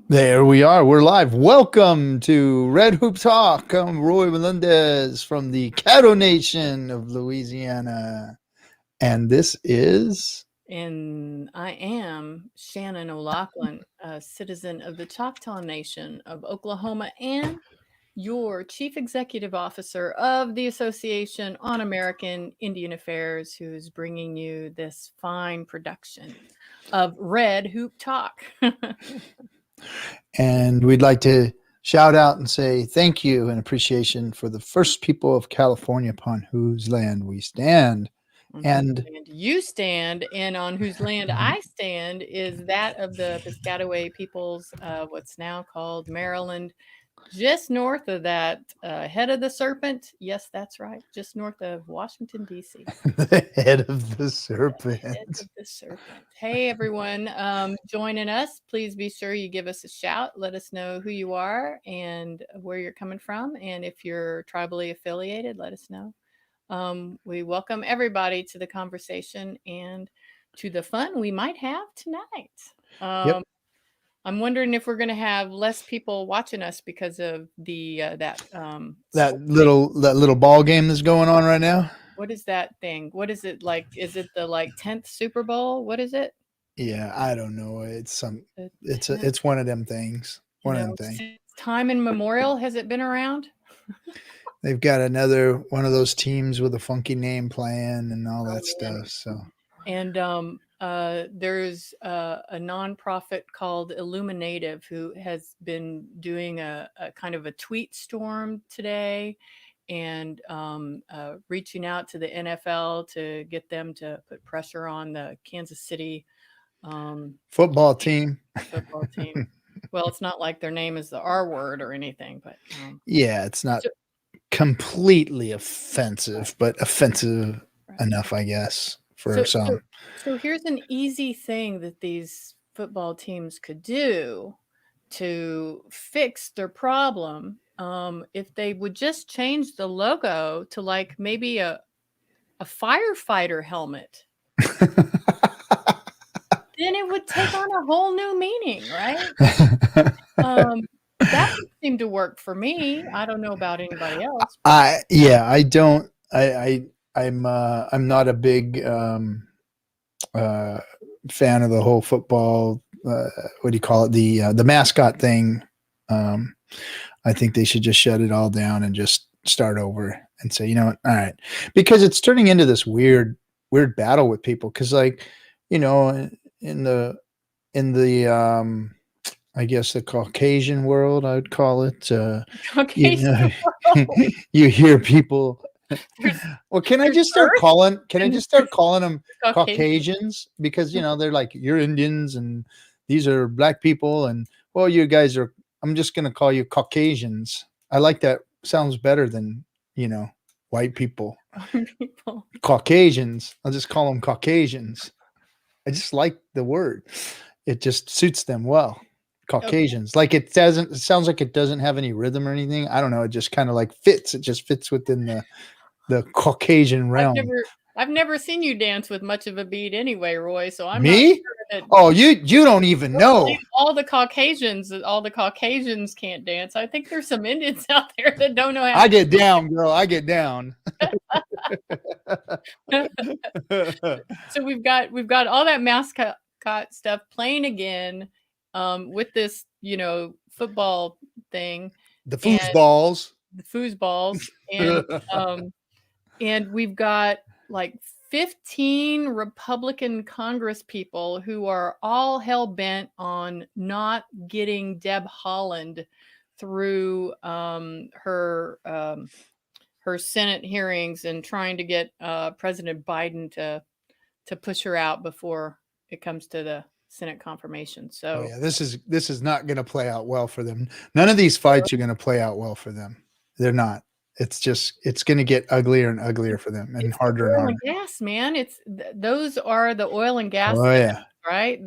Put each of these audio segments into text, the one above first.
There we are. We're live. Welcome to Red Hoop Talk. I'm Roy Melendez from the Caddo Nation of Louisiana. And this is... And I am Shannon O'Loughlin, a citizen of the Choctaw Nation of Oklahoma and your Chief Executive Officer of the Association on American Indian Affairs, who is bringing you this fine production of Red Hoop Talk. And we'd like to shout out and say thank you and appreciation for the first people of California upon whose land we stand. And you stand, and on whose land I stand is that of the Piscataway peoples of what's now called Maryland, just north of that head of the serpent. Yes, that's right. Just north of Washington, D.C. The head of the serpent. The head of the serpent. Hey, everyone joining us. Please be sure you give us a shout. Let us know who you are and where you're coming from. And if you're tribally affiliated, let us know. We welcome everybody to the conversation and to the fun we might have tonight. Yep. I'm wondering if we're going to have less people watching us because of the that little ball game that's going on right now. What is that thing? What is it like? Is it the 10th Super Bowl? What is it? Yeah, I don't know. It's one of them things. One of them things. Time immemorial, has it been around? They've got another one of those teams with a funky name playing and all that stuff. So, and there's a nonprofit called Illuminative who has been doing a kind of a tweet storm today and reaching out to the NFL to get them to put pressure on the Kansas City football team. Well, it's not like their name is the R word or anything, but yeah, it's not completely offensive, but offensive enough, I guess, for some. So here's an easy thing that these football teams could do to fix their problem. If they would just change the logo to maybe a firefighter helmet, then it would take on a whole new meaning, right? That would seem to work for me. I don't know about anybody else. I don't. I'm not a big fan of the whole football. What do you call it? The mascot thing. I think they should just shut it all down and just start over and say, you know what? All right, because it's turning into this weird battle with people. Because in the I guess the Caucasian world, I would call it. You hear people. Well, can I just start calling them Caucasians? Because they're like, you're Indians and these are black people, and well, you guys are. I'm just gonna call you Caucasians. I like that. Sounds better than white people. Caucasians. I'll just call them Caucasians. I just like the word. It just suits them well. Caucasians. Okay. Like it sounds like it doesn't have any rhythm or anything. I don't know. It just kind of fits. It just fits within the Caucasian realm. I've never seen you dance with much of a beat anyway, Roy. So I'm me. Not sure that oh, you don't even know. All the Caucasians can't dance. I think there's some Indians out there that don't know how. I get down, girl. I get down. So we've got all that mascot stuff playing again. With this, football thing, the foosballs, and we've got 15 Republican Congress people who are all hell bent on not getting Deb Haaland through her Senate hearings and trying to get President Biden to push her out before it comes to the Senate confirmation. So this is not going to play out well for them. None of these fights are going to play out well for them. They're not. It's going to get uglier and uglier for them and harder and harder. Yes, man. Those are the oil and gas. Oh yeah. Right.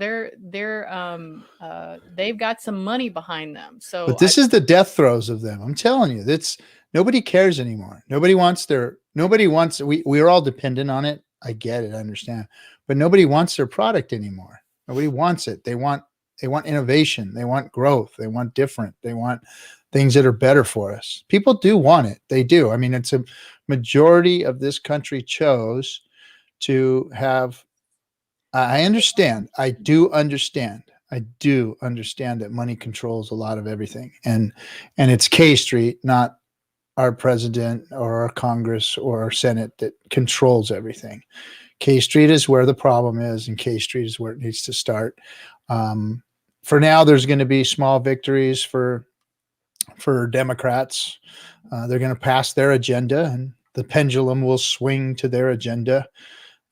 They've got some money behind them. So but this is the death throes of them. I'm telling you, nobody cares anymore. Nobody wants we're all dependent on it. I get it. I understand, but nobody wants their product anymore. Nobody wants it. They want innovation. They want growth. They want different. They want things that are better for us. People do want it. They do. I mean, it's a majority of this country chose to have. I understand. I do understand. I do understand that money controls a lot of everything, and it's K Street, not our president or our Congress or our Senate, that controls everything. K Street is where the problem is, and K Street is where it needs to start. For now, there's going to be small victories for Democrats. They're going to pass their agenda, and the pendulum will swing to their agenda.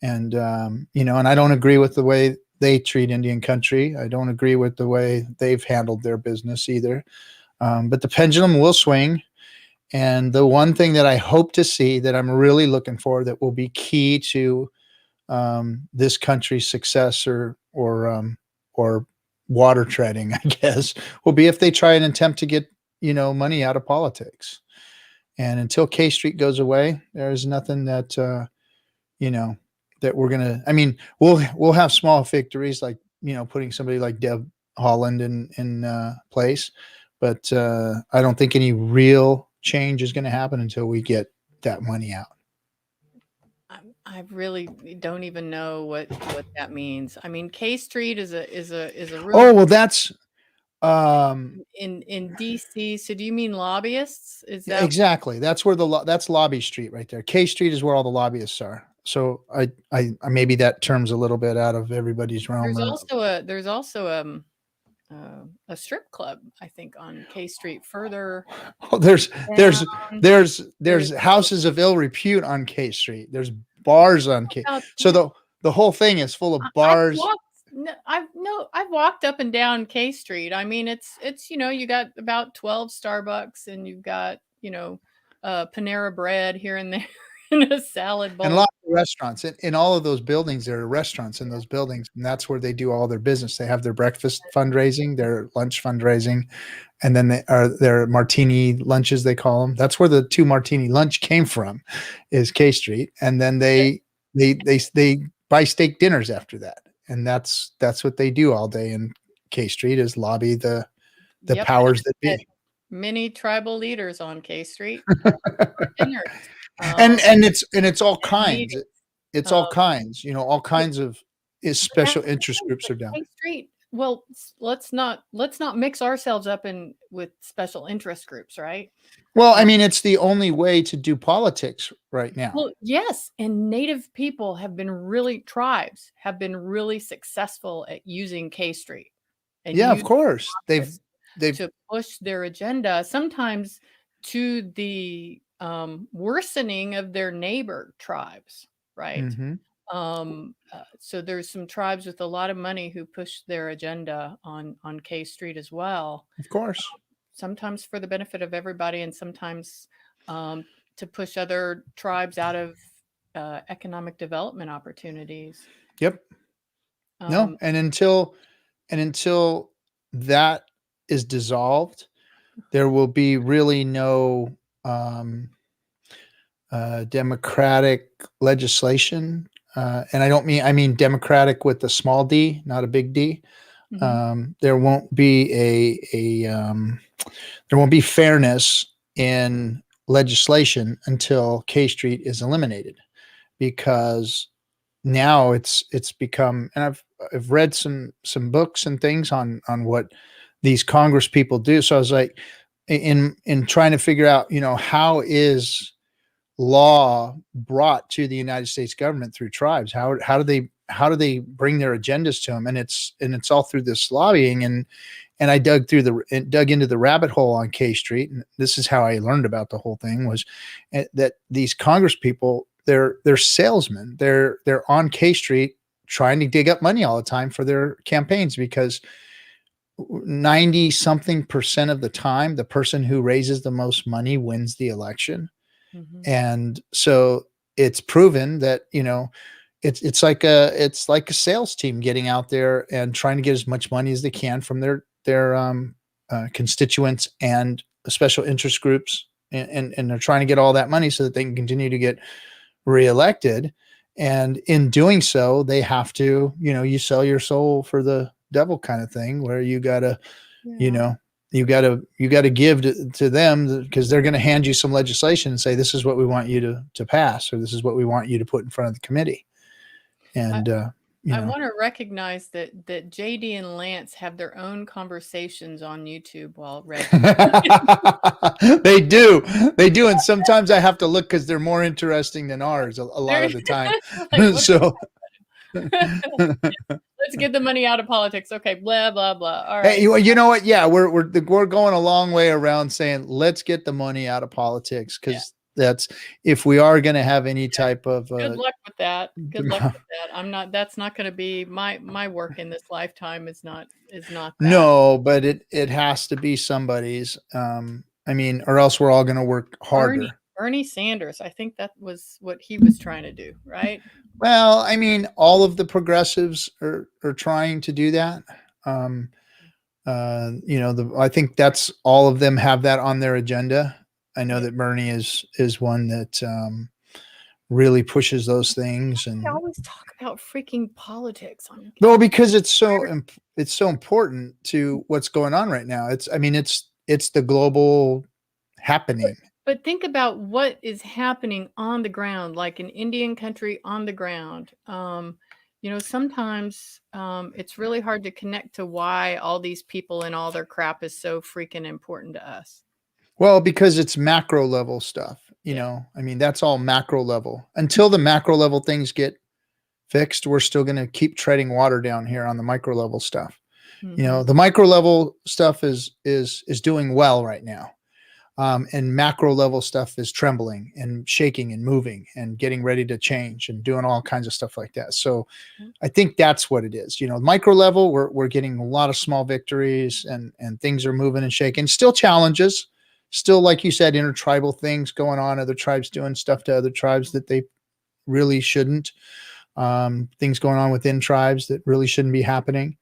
And and I don't agree with the way they treat Indian country. I don't agree with the way they've handled their business either. But the pendulum will swing. And the one thing that I hope to see, that I'm really looking for, that will be key to this country's success or water treading, I guess, will be if they try and attempt to get money out of politics. And until K Street goes away, there's nothing that that we're gonna. I mean, we'll have small victories, like putting somebody like Deb Haaland in place, but I don't think any real change is going to happen until we get that money out. I really don't even know what that means. I mean, K Street is a real. Oh, well, that's in DC. So do you mean lobbyists? Is that exactly? That's where that's Lobby Street right there. K Street is where all the lobbyists are. So I maybe that term's a little bit out of everybody's realm. There's also a strip club, I think, on K Street further. Oh, there's houses of ill repute on K Street. There's bars on K. So the whole thing is full of bars. I've walked up and down K Street. I mean, it's you got about 12 Starbucks, and you've got Panera Bread here and there in a salad bowl. And lots of restaurants. In all of those buildings, there are restaurants in those buildings, and that's where they do all their business. They have their breakfast fundraising, their lunch fundraising, and then their martini lunches, they call them. That's where the 2 martini lunch came from, is K Street. And then they buy steak dinners after that. And that's what they do all day in K Street, is lobby the powers that be. Many tribal leaders on K Street. Dinners. And it's all kinds. It's all kinds. All kinds of special interest groups are down. K Street. Well, let's not mix ourselves up with special interest groups, right? Well, I mean, it's the only way to do politics right now. Well, yes, and Native people tribes have been really successful at using K Street. And of course, they've to push their agenda, sometimes to the worsening of their neighbor tribes, right? Mm-hmm. So there's some tribes with a lot of money who push their agenda on K Street as well. Of course. Sometimes for the benefit of everybody, and sometimes to push other tribes out of economic development opportunities. Yep. No, and until that is dissolved, there will be really no democratic legislation. And I mean democratic with a small d, not a big D. Mm-hmm. There won't be there won't be fairness in legislation until K Street is eliminated, because now it's become, and I've read some books and things on what these Congress people do. So I was like, in trying to figure out, how is law brought to the United States government through tribes? How do they bring their agendas to them? And it's all through this lobbying. And I dug into the rabbit hole on K Street. And this is how I learned about the whole thing, was that these Congress people, they're salesmen. They're on K Street trying to dig up money all the time for their campaigns, because 90-something% of the time, the person who raises the most money wins the election. Mm-hmm. And so it's proven that, it's like a sales team getting out there and trying to get as much money as they can from their constituents and special interest groups. And they're trying to get all that money so that they can continue to get reelected. And in doing so, they have to, you sell your soul for the devil kind of thing where you gotta, you Yeah. know, you gotta give to them because they're going to hand you some legislation and say this is what we want you to pass, or this is what we want you to put in front of the committee. And I want to recognize that JD and Lance have their own conversations on YouTube while Red. they do, and sometimes I have to look because they're more interesting than ours a lot of the time. Like, So let's get the money out of politics. Okay, blah blah blah. All right. hey, you know what? Yeah, we're going a long way around saying let's get the money out of politics because that's if we are going to have any type of. Good luck with that. Good luck with that. I'm not. That's not going to be my work in this lifetime. Is not that. No, but it has to be somebody's. I mean, or else we're all going to work harder. Bernie Sanders. I think that was what he was trying to do, right? Well, I mean, all of the progressives are trying to do that. I think that's all of them have that on their agenda. I know that Bernie is one that really pushes those things, and I always talk about freaking politics on. Well, because it's so important to what's going on right now. It's the global happening. But think about what is happening on the ground, like in Indian country on the ground. Sometimes it's really hard to connect to why all these people and all their crap is so freaking important to us. Well, because it's macro level stuff, that's all macro level. Until the macro level things get fixed, we're still going to keep treading water down here on the micro level stuff. The micro level stuff is doing well right now. And macro level stuff is trembling and shaking and moving and getting ready to change and doing all kinds of stuff like that. So I think that's what it is. Micro level, we're getting a lot of small victories and things are moving and shaking. Still challenges, still, like you said, intertribal things going on, other tribes doing stuff to other tribes that they really shouldn't. Things going on within tribes that really shouldn't be happening.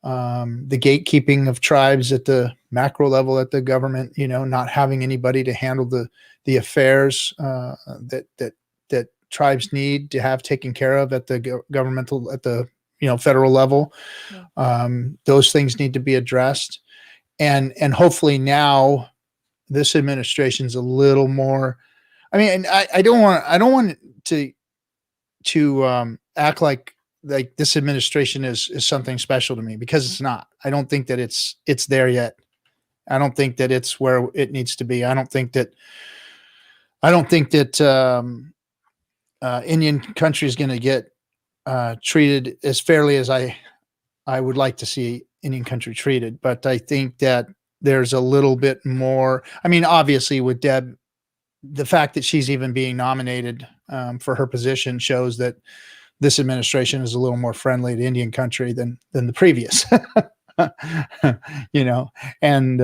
The gatekeeping of tribes at the macro level at the government, not having anybody to handle the affairs that tribes need to have taken care of at the governmental, at the federal level. Those things need to be addressed, and hopefully now this administration's a little more. I mean, I don't want to act like this administration is something special to me, because it's not. I don't think that it's there yet. I don't think that it's where it needs to be. I don't think that Indian country is going to get treated as fairly as I would like to see Indian country treated. But I think that there's a little bit more. I mean, obviously with Deb, the fact that she's even being nominated for her position shows that this administration is a little more friendly to Indian country than the previous. And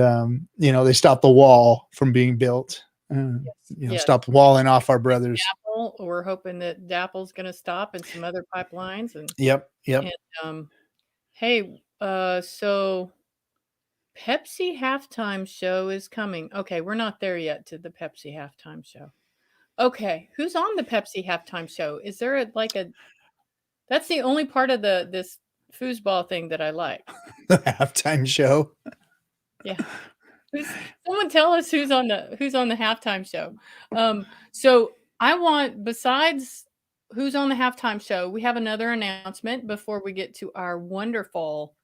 they stopped the wall from being built. Stopped walling off our brothers. DAPL, we're hoping that DAPL's going to stop, and some other pipelines. And yep. And, hey, so Pepsi halftime show is coming. Okay, we're not there yet to the Pepsi halftime show. Okay, who's on the Pepsi halftime show? Is there that's the only part of this foosball thing that I like. The halftime show. Yeah. Someone tell us who's on the halftime show. So I want, besides who's on the halftime show, we have another announcement before we get to our wonderful,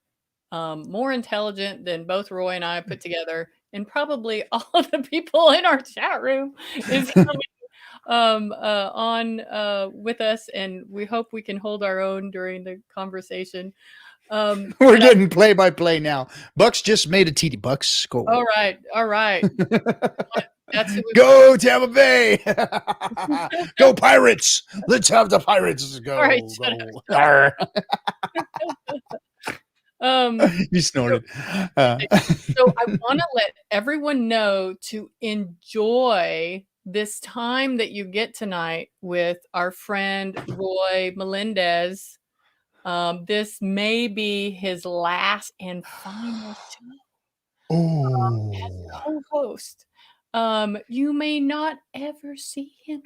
more intelligent than both Roy and I put together, and probably all of the people in our chat room is coming on with us, and we hope we can hold our own during the conversation. We're getting play-by-play now. Bucks just made a TD. Bucks go. All right. That's who go Tampa Bay. Go Pirates. Let's have the Pirates go. All right, You snorted. So I want to let everyone know to enjoy this time that you get tonight with our friend Roy Melendez. This may be his last and final show as co-host. You may not ever see him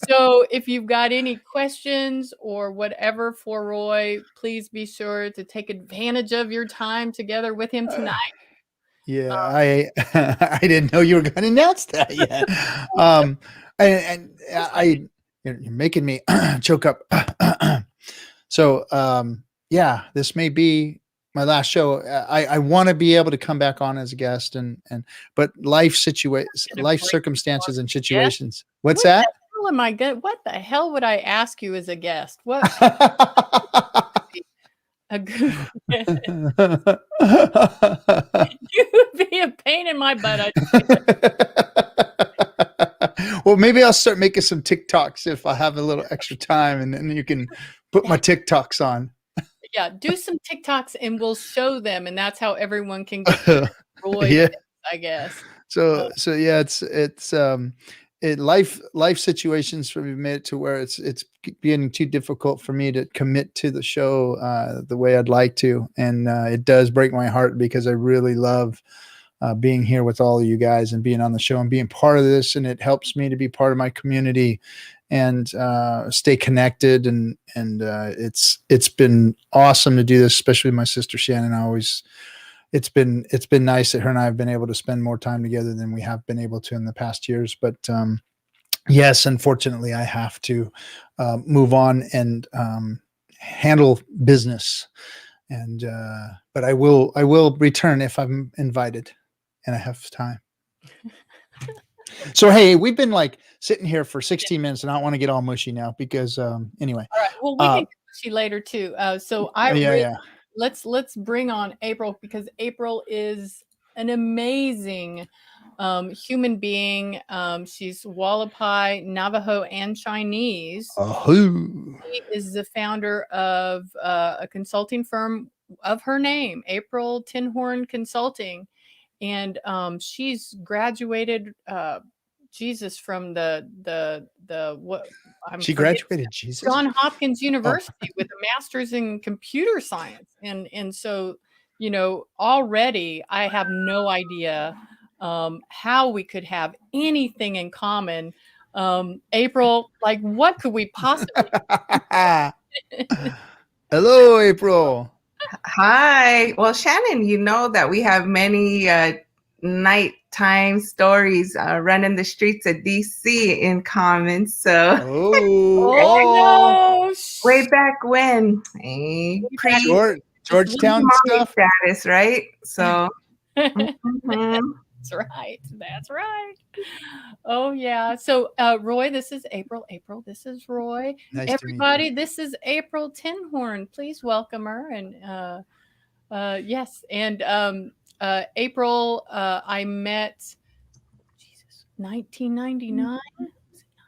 So if you've got any questions or whatever for Roy, please be sure to take advantage of your time together with him tonight. Yeah, I I didn't know you were going to announce that yet. You're making me choke up. So, yeah, this may be my last show. I want to be able to come back on as a guest, but life circumstances and situations. What's What that? the hell am I good? What the hell would I ask you as a guest? What a good you would be a pain in my butt. Well, maybe I'll start making some TikToks if I have a little extra time, and then you can put my TikToks on. Yeah, do some TikToks and we'll show them, and that's how everyone can get Roy, Yeah. I guess. So yeah, life situations for me made it to where it's getting too difficult for me to commit to the show the way I'd like to, and it does break my heart because I really love being here with all of you guys and being on the show and being part of this, and it helps me to be part of my community and stay connected, and it's been awesome to do this, especially with my sister Shannon. It's been nice that her and I have been able to spend more time together than we have been able to in the past years. But yes, unfortunately, I have to move on and handle business. And but I will return if I'm invited and I have time. So hey, we've been like sitting here for 16 minutes, and I don't want to get all mushy now because anyway. All right. Well, we can get mushy later too. So let's bring on April, because April is an amazing human being. She's Hualapai, Navajo and Chinese. She is the founder of a consulting firm of her name, April Tinhorn Consulting, and she's graduated. From she graduated Jesus John Hopkins University with a master's in computer science, and so already I have no idea how we could have anything in common. April, like, what could we possibly? Hello, April. Hi. Well, Shannon, you know that we have many nighttime stories running the streets of DC in common. So, way back when, Georgetown stuff, status, right? So, That's right. Oh yeah. So Roy, this is April. April, this is Roy. Nice Everybody, this is April Tinhorn. Please welcome her. And yes, and April, I met 1999.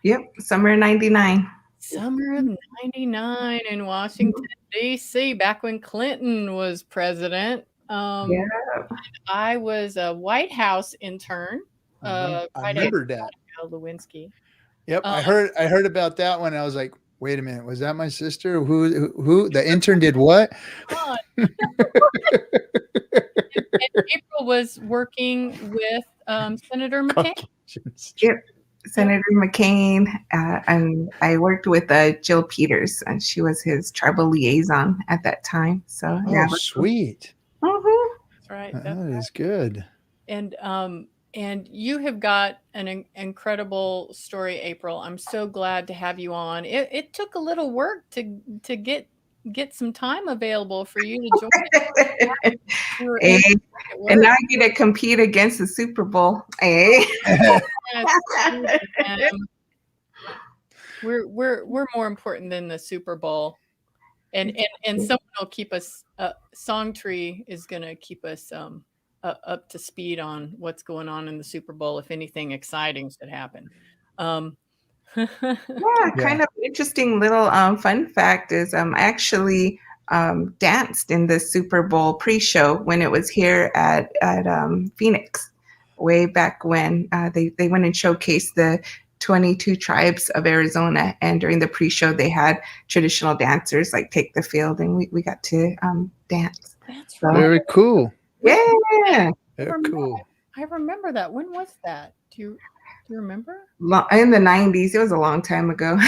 Yep, summer of '99. Summer of '99 in Washington, D.C., back when Clinton was president. I was a White House intern. I remember that. Lewinsky. Yep, I heard about that one. I was like, wait a minute, was that my sister? Who the intern did what? And April was working with Senator McCain. Yep, Senator McCain, and I worked with Jill Peters, and she was his tribal liaison at that time. So sweet. That's right. That is good. And you have got an incredible story, April. I'm so glad to have you on. It took a little work to get some time available for you to join. And now I get to compete against the Super Bowl. We're more important than the Super Bowl. And someone will keep us. Songtree is going to keep us up to speed on what's going on in the Super Bowl if anything exciting should happen. Kind of interesting little fun fact is I actually danced in the Super Bowl pre-show when it was here at Phoenix, way back when they went and showcased the 22 tribes of Arizona, and during the pre-show they had traditional dancers like take the field, and we got to dance. That's right. Very cool. Yeah. Very cool. I remember that. When was that? Do you you remember? In the 90s. It was a long time ago.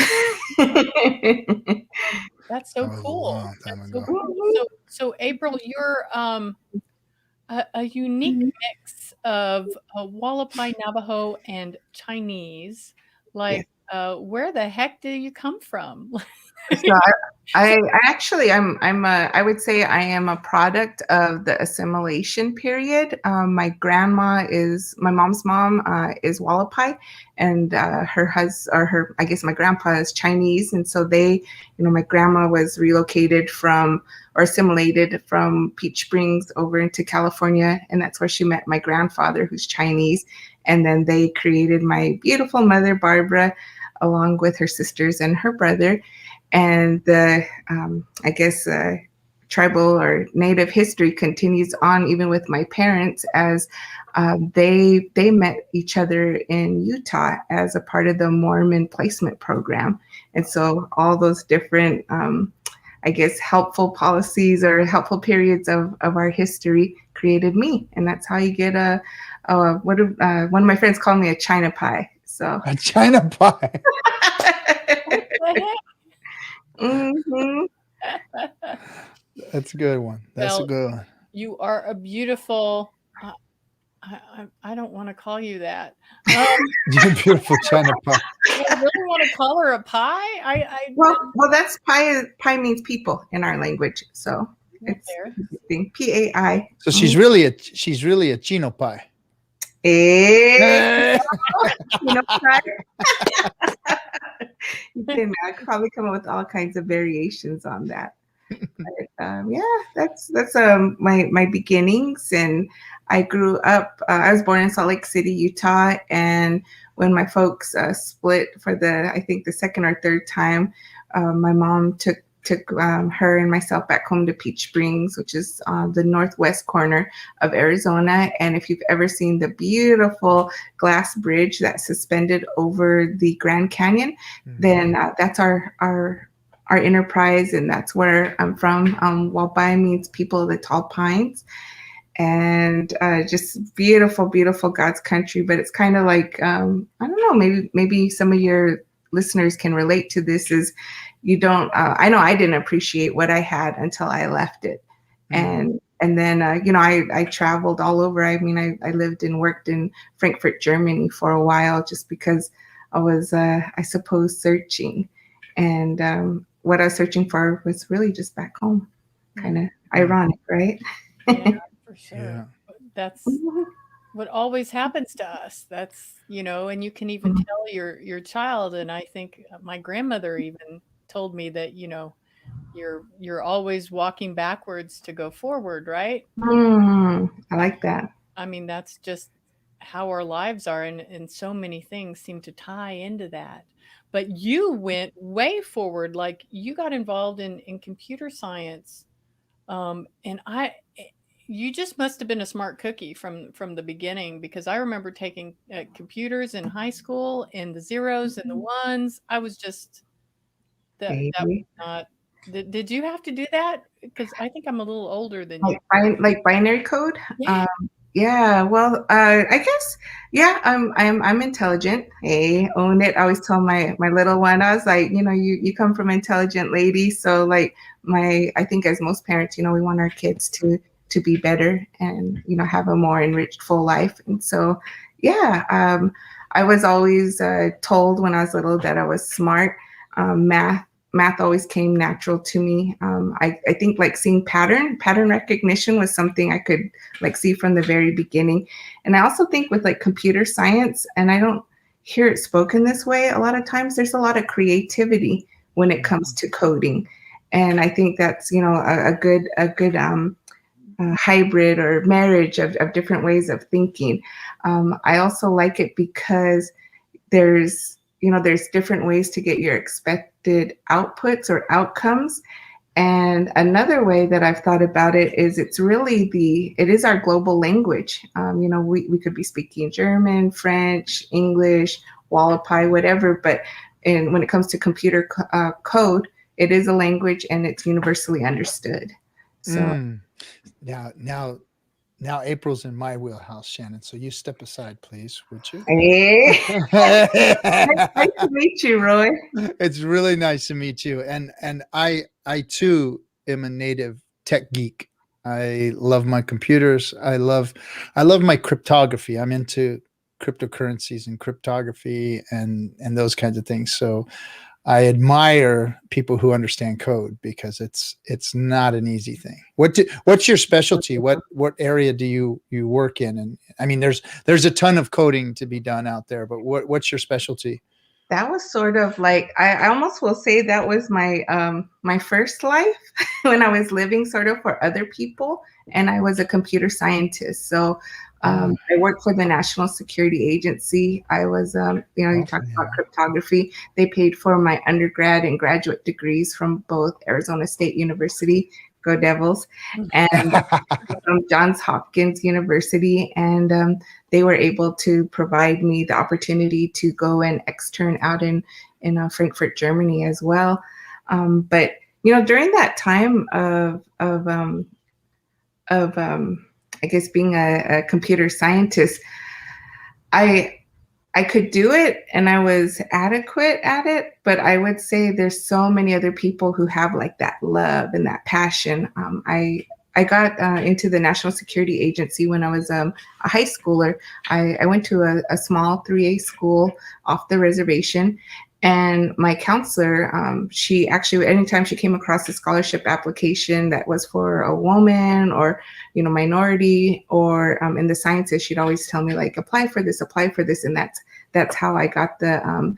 That's so That was a cool. long time That's ago. so cool. So April, you're a unique mix of Hualapai, Navajo, and Chinese. Like, where the heck do you come from? So I actually I would say I am a product of the assimilation period. My mom's mom is Hualapai, and I guess my grandpa is Chinese, and so my grandma was relocated or assimilated from Peach Springs over into California, and that's where she met my grandfather, who's Chinese, and then they created my beautiful mother, Barbara, along with her sisters and her brother. And the, I guess, tribal or native history continues on even with my parents, as they met each other in Utah as a part of the Mormon placement program. And so all those different, I guess, helpful policies or helpful periods of our history created me. And that's how you get one of my friends called me a China pie. So A China pie. Mm-hmm. That's a good one. That's a good one. You are a beautiful. I don't want to call you that. You're a beautiful China pie. I really want to call her a pie. Well, that's pie. Pie means people in our language, so it's Pai. So she's really a Chino pie. Pie. You can probably come up with all kinds of variations on that. But, that's my beginnings, and I grew up. I was born in Salt Lake City, Utah, and when my folks split for I think the second or third time, my mom took her and myself back home to Peach Springs, which is on the northwest corner of Arizona. And if you've ever seen the beautiful glass bridge that's suspended over the Grand Canyon, then that's our enterprise, and that's where I'm from. Hualapai means people of the tall pines, and just beautiful, beautiful God's country. But it's kind of like I don't know, maybe some of your listeners can relate to this. Is you don't I know I didn't appreciate what I had until I left it. And then I traveled all over. I mean, I lived and worked in Frankfurt, Germany for a while, just because I was I suppose searching, and what I was searching for was really just back home. Kind of ironic, right? Yeah, for sure. Yeah. That's what always happens to us. That's, and you can even tell your child. And I think my grandmother even told me that, you're always walking backwards to go forward, right? I like that. I mean, that's just how our lives are, and so many things seem to tie into that. But you went way forward, like you got involved in computer science, and you just must have been a smart cookie from the beginning, because I remember taking computers in high school, and the zeros and the ones. I was just that was not. Did you have to do that? Because I think I'm a little older than you. Like binary code. Yeah. Yeah, well, I guess, yeah, I'm intelligent. Hey, own it. I always tell my little one, I was like, you come from intelligent ladies. So like I think as most parents, we want our kids to be better and, have a more enriched full life. And so, yeah, I was always told when I was little that I was smart. Math always came natural to me. I think like seeing pattern recognition was something I could like see from the very beginning. And I also think with like computer science, and I don't hear it spoken this way a lot of times, there's a lot of creativity when it comes to coding. And I think that's, a good hybrid or marriage of different ways of thinking. I also like it because there's different ways to get your expected outputs or outcomes. And another way that I've thought about it is it is our global language. We could be speaking German, French, English, Hualapai, whatever, but when it comes to computer code, it is a language and it's universally understood. So Now Now April's in my wheelhouse, Shannon. So you step aside, please, would you? Hey. Nice to meet you, Roy. It's really nice to meet you. And I too am a native tech geek. I love my computers. I love my cryptography. I'm into cryptocurrencies and cryptography and those kinds of things. So I admire people who understand code because it's not an easy thing. What's your specialty? What area do you work in? And I mean, there's a ton of coding to be done out there, but what's your specialty? That was sort of like I almost will say that was my my first life when I was living sort of for other people, and I was a computer scientist. So I worked for the National Security Agency. I was you talked about cryptography. They paid for my undergrad and graduate degrees from both Arizona State University, go Devils, and from Johns Hopkins University, and they were able to provide me the opportunity to go and extern out in Frankfurt, Germany as well. But during that time of I guess being a computer scientist, I could do it and I was adequate at it, but I would say there's so many other people who have like that love and that passion. I got into the National Security Agency when I was a high schooler. I went to a small 3A school off the reservation, and my counselor, she actually, anytime she came across a scholarship application that was for a woman or minority or in the sciences, she'd always tell me like, apply for this, and that's how I got the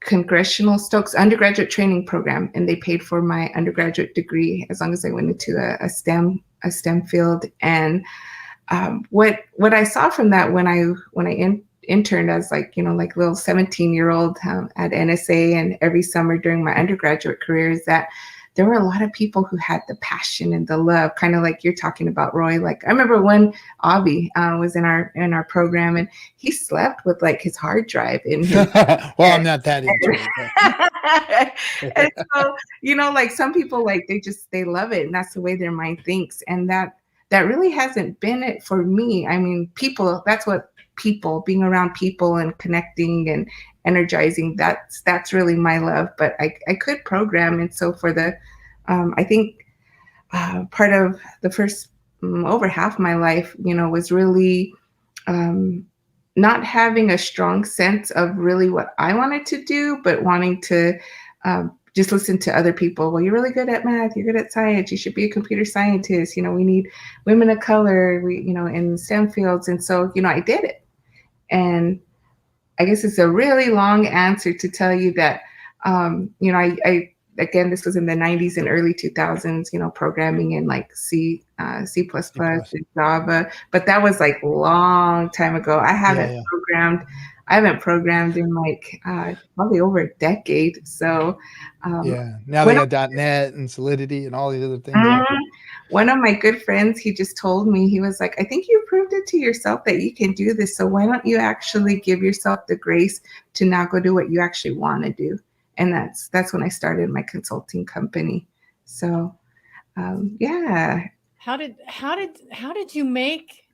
Congressional Stokes undergraduate training program, and they paid for my undergraduate degree as long as I went into a STEM field. And what I saw from that when I interned as like little 17-year-old at NSA and every summer during my undergraduate career is that there were a lot of people who had the passion and the love, kind of like you're talking about, Roy. Like I remember when Avi was in our program, and he slept with like his hard drive in his well, I'm not that into it. And so, like some people, like they love it, and that's the way their mind thinks. And that really hasn't been it for me. I mean, being around people and connecting and energizing, that's really my love. But I could program, and so for the I think part of the first over half of my life was really not having a strong sense of really what I wanted to do, but wanting to just listen to other people. Well, you're really good at math, you're good at science, you should be a computer scientist, we need women of color, in STEM fields. And so I did it. And I guess it's a really long answer to tell you that, I again, this was in the 90s and early 2000s, programming in like C++, and Java, but that was like a long time ago. I haven't programmed in like probably over a decade. So now they got .NET and Solidity and all these other things. One of my good friends, he just told me, he was like, I think you proved it to yourself that you can do this. So why don't you actually give yourself the grace to now go do what you actually want to do? And that's when I started my consulting company. So, yeah. How did you make?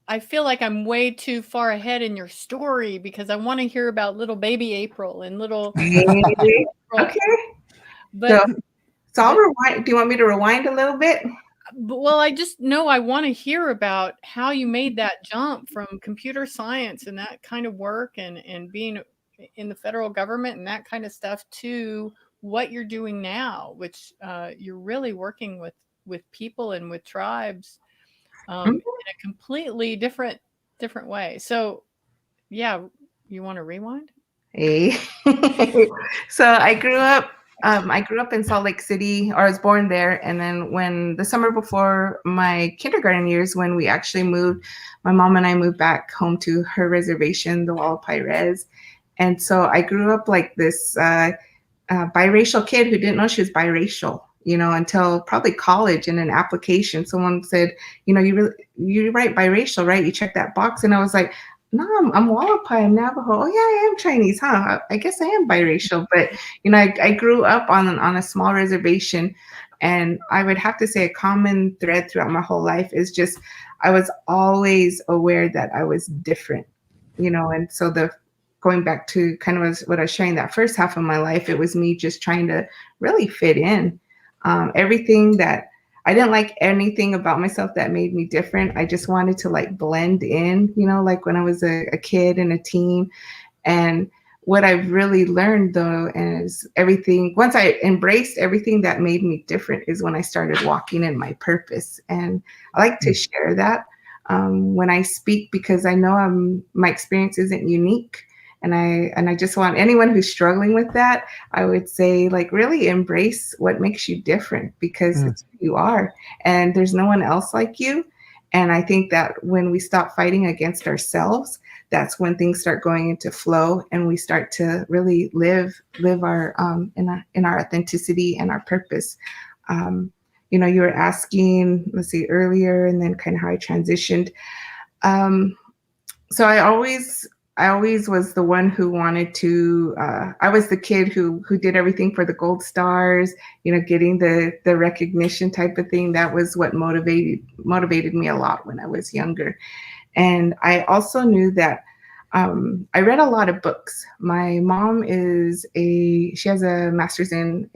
I feel like I'm way too far ahead in your story because I want to hear about little baby April and little. Okay. But so I'll rewind. Do you want me to rewind a little bit? Well, I just know I want to hear about how you made that jump from computer science and that kind of work and being in the federal government and that kind of stuff to what you're doing now, which you're really working with people and with tribes in a completely different way. So, yeah, you want to rewind? Hey. So I grew up in Salt Lake City, or I was born there. And then when the summer before my kindergarten years, when we actually moved, my mom and I moved back home to her reservation, the Hualapai Res. And so I grew up like this biracial kid who didn't know she was biracial, until probably college. In an application, someone said, you write biracial, right? You check that box. And I was like, no, I'm Hualapai, I'm Navajo. Oh yeah, I am Chinese, huh? I guess I am biracial. But I grew up on a small reservation, And I would have to say a common thread throughout my whole life is just I was always aware that I was different, and so going back to kind of what I was sharing that first half of my life, it was me just trying to really fit in. Everything that I didn't like anything about myself that made me different. I just wanted to like blend in, like when I was a kid and a teen. And what I've really learned though is once I embraced everything that made me different is when I started walking in my purpose. And I like to share that when I speak, because I know my experience isn't unique. And I just want anyone who's struggling with that, I would say, like, really embrace what makes you different, because it's who you are and there's no one else like you. And I think that when we stop fighting against ourselves, that's when things start going into flow and we start to really live our in our authenticity and our purpose. You were asking, let's see, earlier, and then kind of how I transitioned. So I always was the one who wanted to, I was the kid who did everything for the gold stars, getting the recognition type of thing. That was what motivated me a lot when I was younger. And I also knew that I read a lot of books. My mom she has a master's in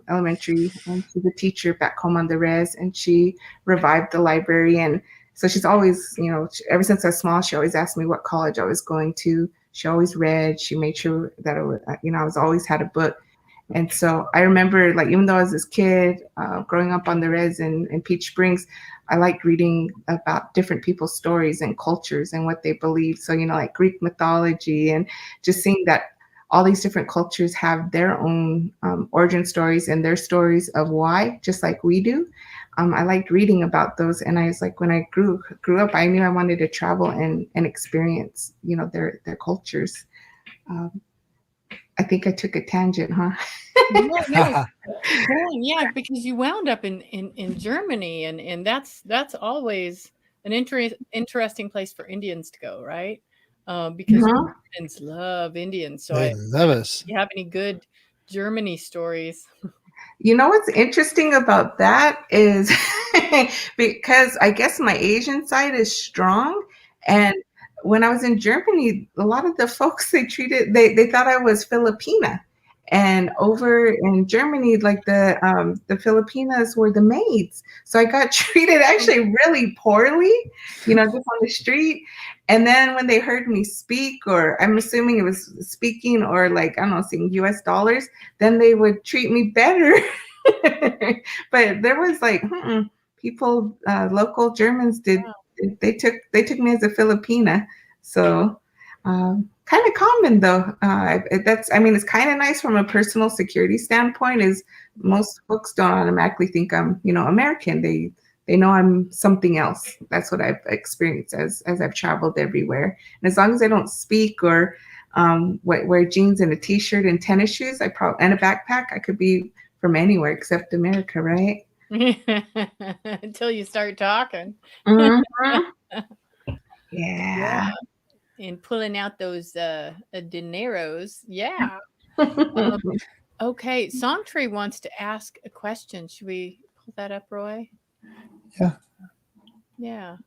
elementary, and she's a teacher back home on the res, and she revived the library. And so she's always, ever since I was small, she always asked me what college I was going to. She always read. She made sure that I was always had a book. And so I remember, like, even though I was this kid growing up on the res in Peach Springs, I liked reading about different people's stories and cultures and what they believe. So, like Greek mythology, and just seeing that all these different cultures have their own origin stories and their stories of why, just like we do. I liked reading about those. And I was like, when I grew up, I knew I wanted to travel and experience, their cultures. I think I took a tangent, huh? Yeah, because you wound up in Germany, and that's always an interesting place for Indians to go, right? Because Germans love Indians. So they love us. Do you have any good Germany stories? What's interesting about that is because I guess my Asian side is strong, and when I was in Germany, a lot of the folks they thought I was Filipina. And over in Germany, like the Filipinas were the maids. So I got treated actually really poorly, just on the street. And then when they heard me speak, or I'm assuming it was speaking, or like, I don't know, seeing US dollars, then they would treat me better. But there was like, people, local Germans they took me as a Filipina. So kind of common though. It's kind of nice from a personal security standpoint, is most folks don't automatically think I'm, American. They know I'm something else. That's what I've experienced as I've traveled everywhere. And as long as I don't speak or wear jeans and a t-shirt and tennis shoes, and a backpack, I could be from anywhere except America, right? Until you start talking. Yeah. And pulling out those dineros. Yeah. Okay. Songtree wants to ask a question. Should we pull that up, Roy? Yeah.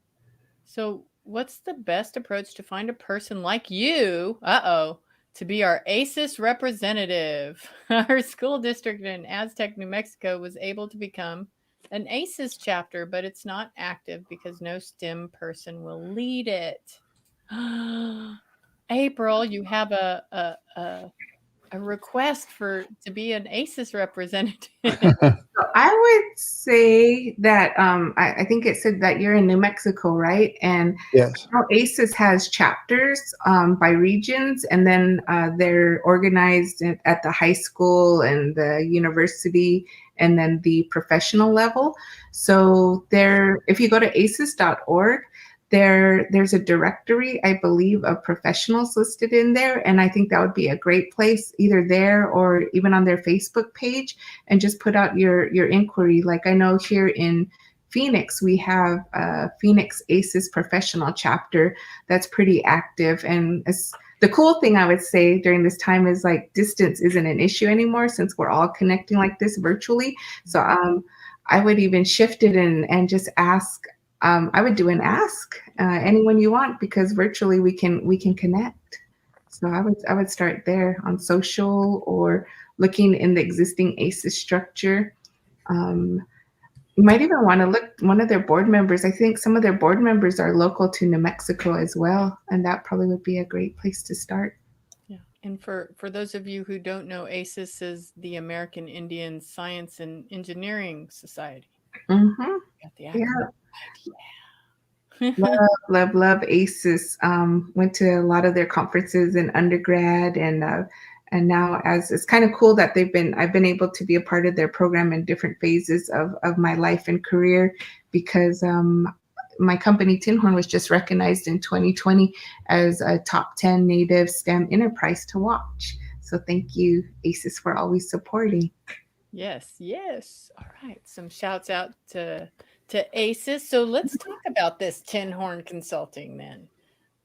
So what's the best approach to find a person like you, to be our ACES representative? Our school district in Aztec, New Mexico was able to become an ACES chapter, but it's not active because no STEM person will lead it. April, you have a request to be an ACES representative. So I would say that I think it said that you're in New Mexico, right? And yes, ACES has chapters by regions, and then they're organized at the high school and the university, and then the professional level. So if you go to aces.org, there's a directory, I believe, of professionals listed in there. And I think that would be a great place, either there or even on their Facebook page, and just put out your inquiry. Like, I know here in Phoenix, we have a Phoenix ACES professional chapter that's pretty active. And the cool thing I would say during this time is, like, distance isn't an issue anymore, since we're all connecting like this virtually. So I would even shift it and just ask. I would do an ask anyone you want, because virtually we can connect. So I would start there on social, or looking in the existing ACES structure. Um, you might even want to look one of their board members. I think some of their board members are local to New Mexico as well, and that probably would be a great place to start. Yeah. And for those of you who don't know, ACES is the American Indian Science and Engineering Society. Mm-hmm. Got the Yeah. acronym right. Love, love ACES. Went to a lot of their conferences in undergrad, and now, as it's kind of cool that I've been able to be a part of their program in different phases of my life and career, because my company Tinhorn was just recognized in 2020 as a top 10 Native STEM enterprise to watch. So thank you, ACES, for always supporting. Yes, yes. All right. Some shouts out to ACES. So let's talk about this Tinhorn Consulting then,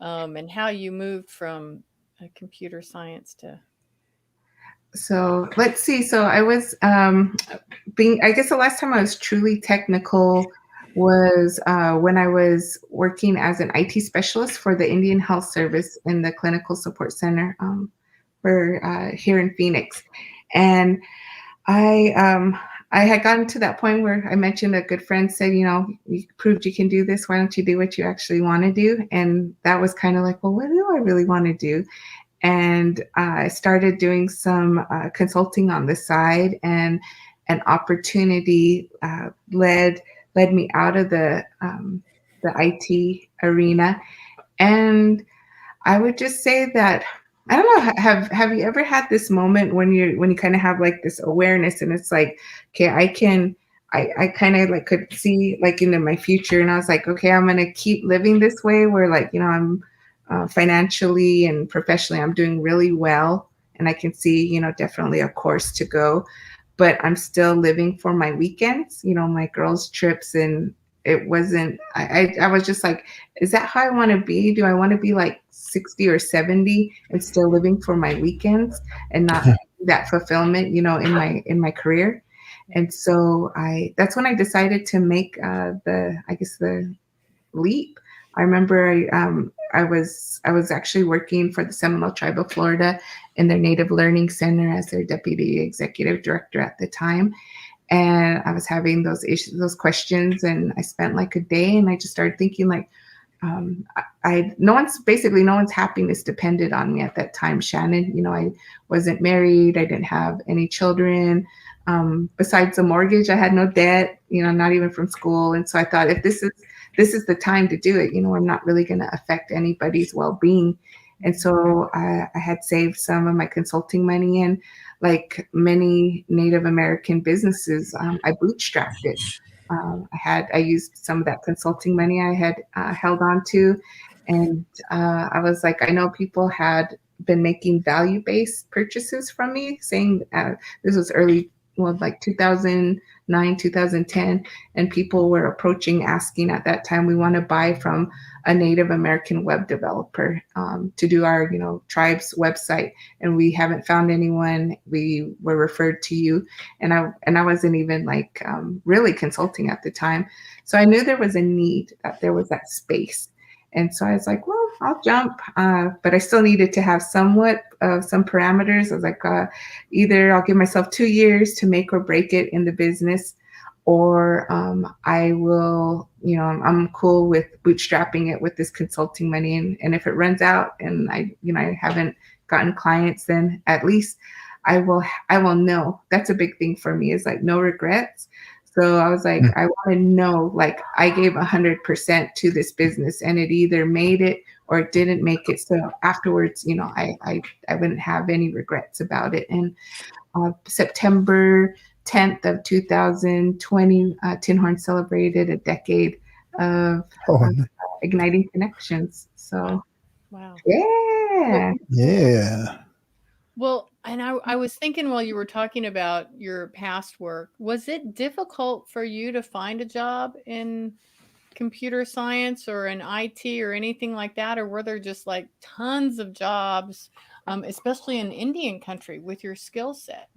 and how you moved from computer science to. So let's see. So I was I guess the last time I was truly technical was when I was working as an IT specialist for the Indian Health Service in the Clinical Support Center for here in Phoenix. And I had gotten to that point where I mentioned a good friend said, you proved you can do this. Why don't you do what you actually want to do? And that was kind of like, well, what do I really want to do? And I started doing some consulting on the side, and an opportunity led me out of the IT arena. And I would just say that, I don't know, have you ever had this moment when you kind of have like this awareness, and it's like, okay, I kind of like could see like into my future, and I was like, okay, I'm gonna keep living this way, where like, I'm financially and professionally, I'm doing really well, and I can see, definitely a course to go, but I'm still living for my weekends, my girls' trips. And it wasn't, I was just like, is that how I want to be? Do I want to be like 60 or 70 and still living for my weekends and not that fulfillment, in my career? And so that's when I decided to make the leap. I remember I was actually working for the Seminole Tribe of Florida in their Native Learning Center as their deputy executive director at the time. And I was having those those questions, and I spent like a day, and I just started thinking like, no one's happiness depended on me at that time, Shannon. I wasn't married. I didn't have any children. Besides the mortgage, I had no debt, not even from school. And so I thought, if this is the time to do it, I'm not really going to affect anybody's well-being. And so I had saved some of my consulting money, and like many Native American businesses, I bootstrapped it. I used some of that consulting money I had held on to, and I was like, I know people had been making value-based purchases from me, saying this was early, like 2009, 2010, and people were approaching, asking at that time, we want to buy from a Native American web developer to do our, tribe's website, and we haven't found anyone. We were referred to you, and I wasn't even like really consulting at the time, so I knew there was a need, that there was that space. And so I was like, well, I'll jump. But I still needed to have somewhat of some parameters. I was like, either I'll give myself 2 years to make or break it in the business, or I will, I'm cool with bootstrapping it with this consulting money. And if it runs out and I haven't gotten clients, then at least I will know. That's a big thing for me, is like no regrets. So I was like, I want to know, like, I gave 100% to this business, and it either made it or it didn't make it. So afterwards, I wouldn't have any regrets about it. And September 10th of 2020, Tinhorn celebrated a decade of igniting connections. So, wow. Yeah. Well, and I was thinking while you were talking about your past work, was it difficult for you to find a job in computer science or in IT or anything like that? Or were there just like tons of jobs, especially in Indian country, with your skill set?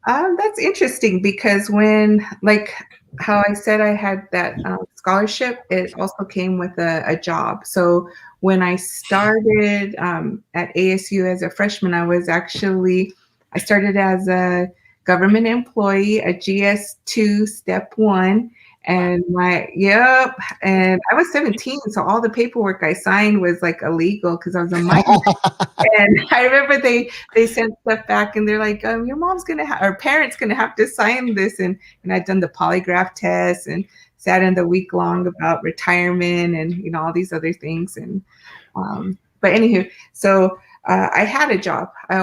That's interesting because when, like how I said I had that scholarship, it also came with a job. So when I started at ASU as a freshman, I started as a government employee, a GS2 step 1. And and I was 17, so all the paperwork I signed was like illegal because I was a minor. And I remember they sent stuff back and they're like, your mom's or parents gonna have to sign this. And I'd done the polygraph test and sat in the week long about retirement and all these other things. And but anywho, so I had a job. I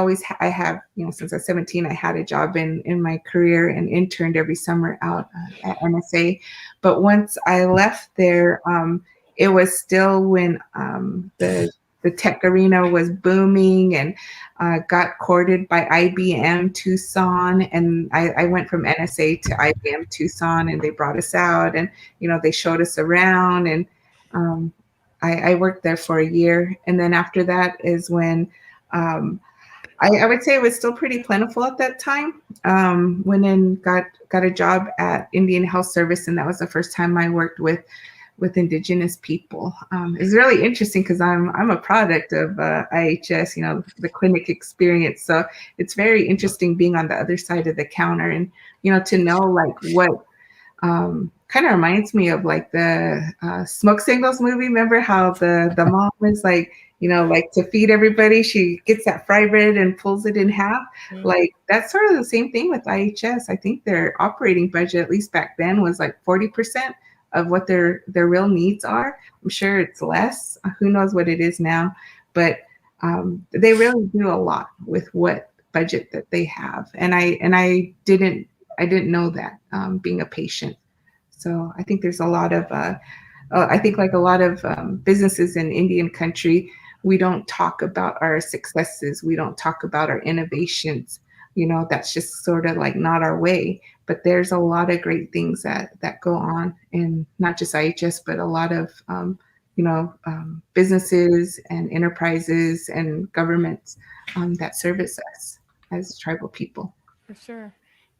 have since I was 17, I had a job in my career and interned every summer out at NSA. But once I left there, it was still when the tech arena was booming and got courted by IBM Tucson. And I went from NSA to IBM Tucson, and they brought us out and, they showed us around. And I worked there for a year. And then after that is when I would say it was still pretty plentiful at that time. Went in, got a job at Indian Health Service, and that was the first time I worked with Indigenous people. It's really interesting because I'm a product of IHS, the clinic experience. So it's very interesting being on the other side of the counter and, to know like what kind of reminds me of like the Smoke Signals movie. Remember how the mom is like, like to feed everybody, she gets that fry bread and pulls it in half. Mm-hmm. Like that's sort of the same thing with IHS. I think their operating budget, at least back then, was like 40% of what their real needs are. I'm sure it's less. Who knows what it is now? But they really do a lot with what budget that they have. And I didn't know that being a patient. So I think there's a lot of I think like a lot of businesses in Indian country, we don't talk about our successes. We don't talk about our innovations. That's just sort of like not our way. But there's a lot of great things that go on in not just IHS, but a lot of, businesses and enterprises and governments that service us as tribal people. For sure.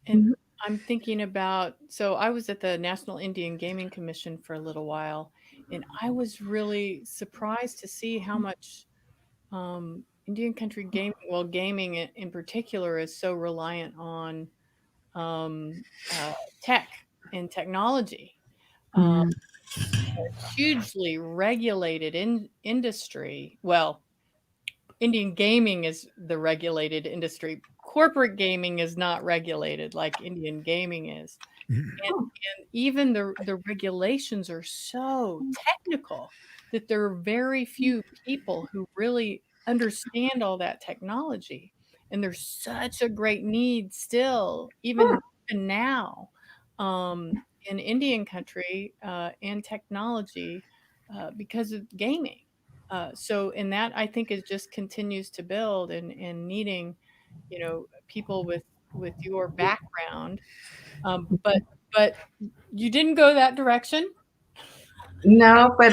And mm-hmm. I'm thinking about, so I was at the National Indian Gaming Commission for a little while, and I was really surprised to see how much Indian country gaming in particular is so reliant on tech and technology. Hugely regulated industry. Well, Indian gaming is the regulated industry. Corporate gaming is not regulated like Indian gaming is. And even the regulations are so technical that there are very few people who really understand all that technology. And there's such a great need still, even now, in Indian country and technology because of gaming. And that I think is just continues to build and needing, people with your background. But you didn't go that direction. No, but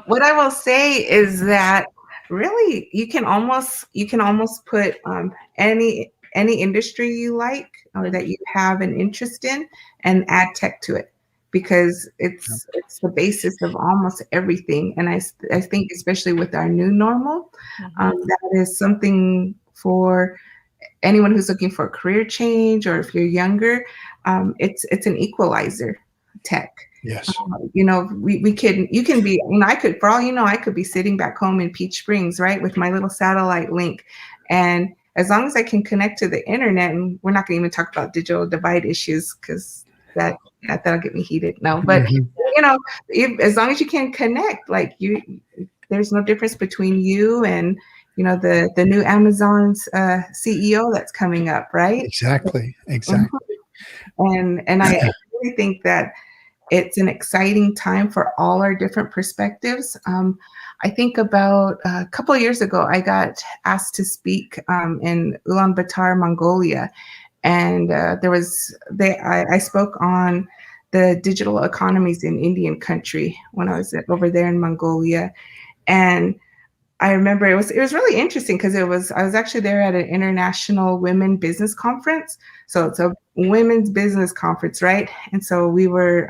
what I will say is that really you can almost put any industry you like or that you have an interest in and add tech to it, because it's the basis of almost everything. And I think especially with our new normal, that is something for anyone who's looking for a career change, or if you're younger, it's an equalizer, tech. Yes. You can be, I could, for all you know, I could be sitting back home in Peach Springs, right, with my little satellite link. And as long as I can connect to the internet, and we're not going to even talk about digital divide issues because that'll get me heated. No, but as long as you can connect, like there's no difference between you and the new Amazon's CEO that's coming up, right? Exactly. And I really think that it's an exciting time for all our different perspectives. I think about a couple of years ago, I got asked to speak in Ulaanbaatar, Mongolia, and I spoke on the digital economies in Indian country when I was over there in Mongolia. And I remember it was really interesting because I was actually there at an international women business conference. So it's a women's business conference, right? And so we were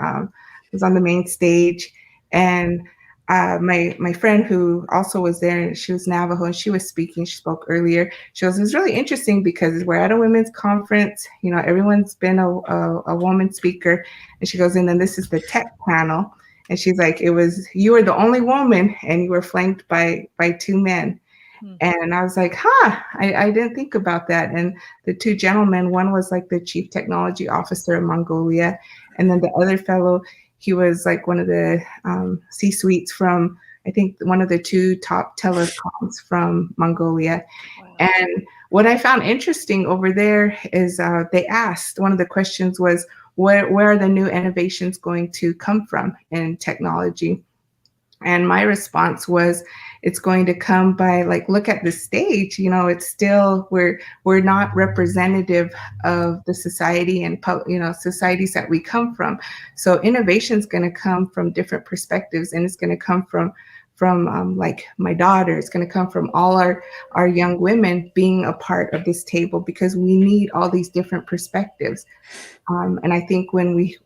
was on the main stage, and my friend who also was there, she was Navajo, and she was speaking. She spoke earlier. She goes, it was really interesting because we're at a women's conference. You know, everyone's been a woman speaker, and she goes, and then this is the tech panel. And she's like, you were the only woman and you were flanked by two men. And I was like, I didn't think about that. And the two gentlemen, one was like the chief technology officer of Mongolia. And then the other fellow, he was like one of the C-suites from, I think, one of the two top telecoms from Mongolia. Wow. And what I found interesting over there is they asked, one of the questions was, where are the new innovations going to come from in technology? And my response was, it's going to come by, like, look at the stage. You know, it's still, we're not representative of the society and, you know, societies that we come from. So innovation is going to come from different perspectives, and it's going to come from like my daughter. It's going to come from all our young women being a part of this table, because we need all these different perspectives. And I think when we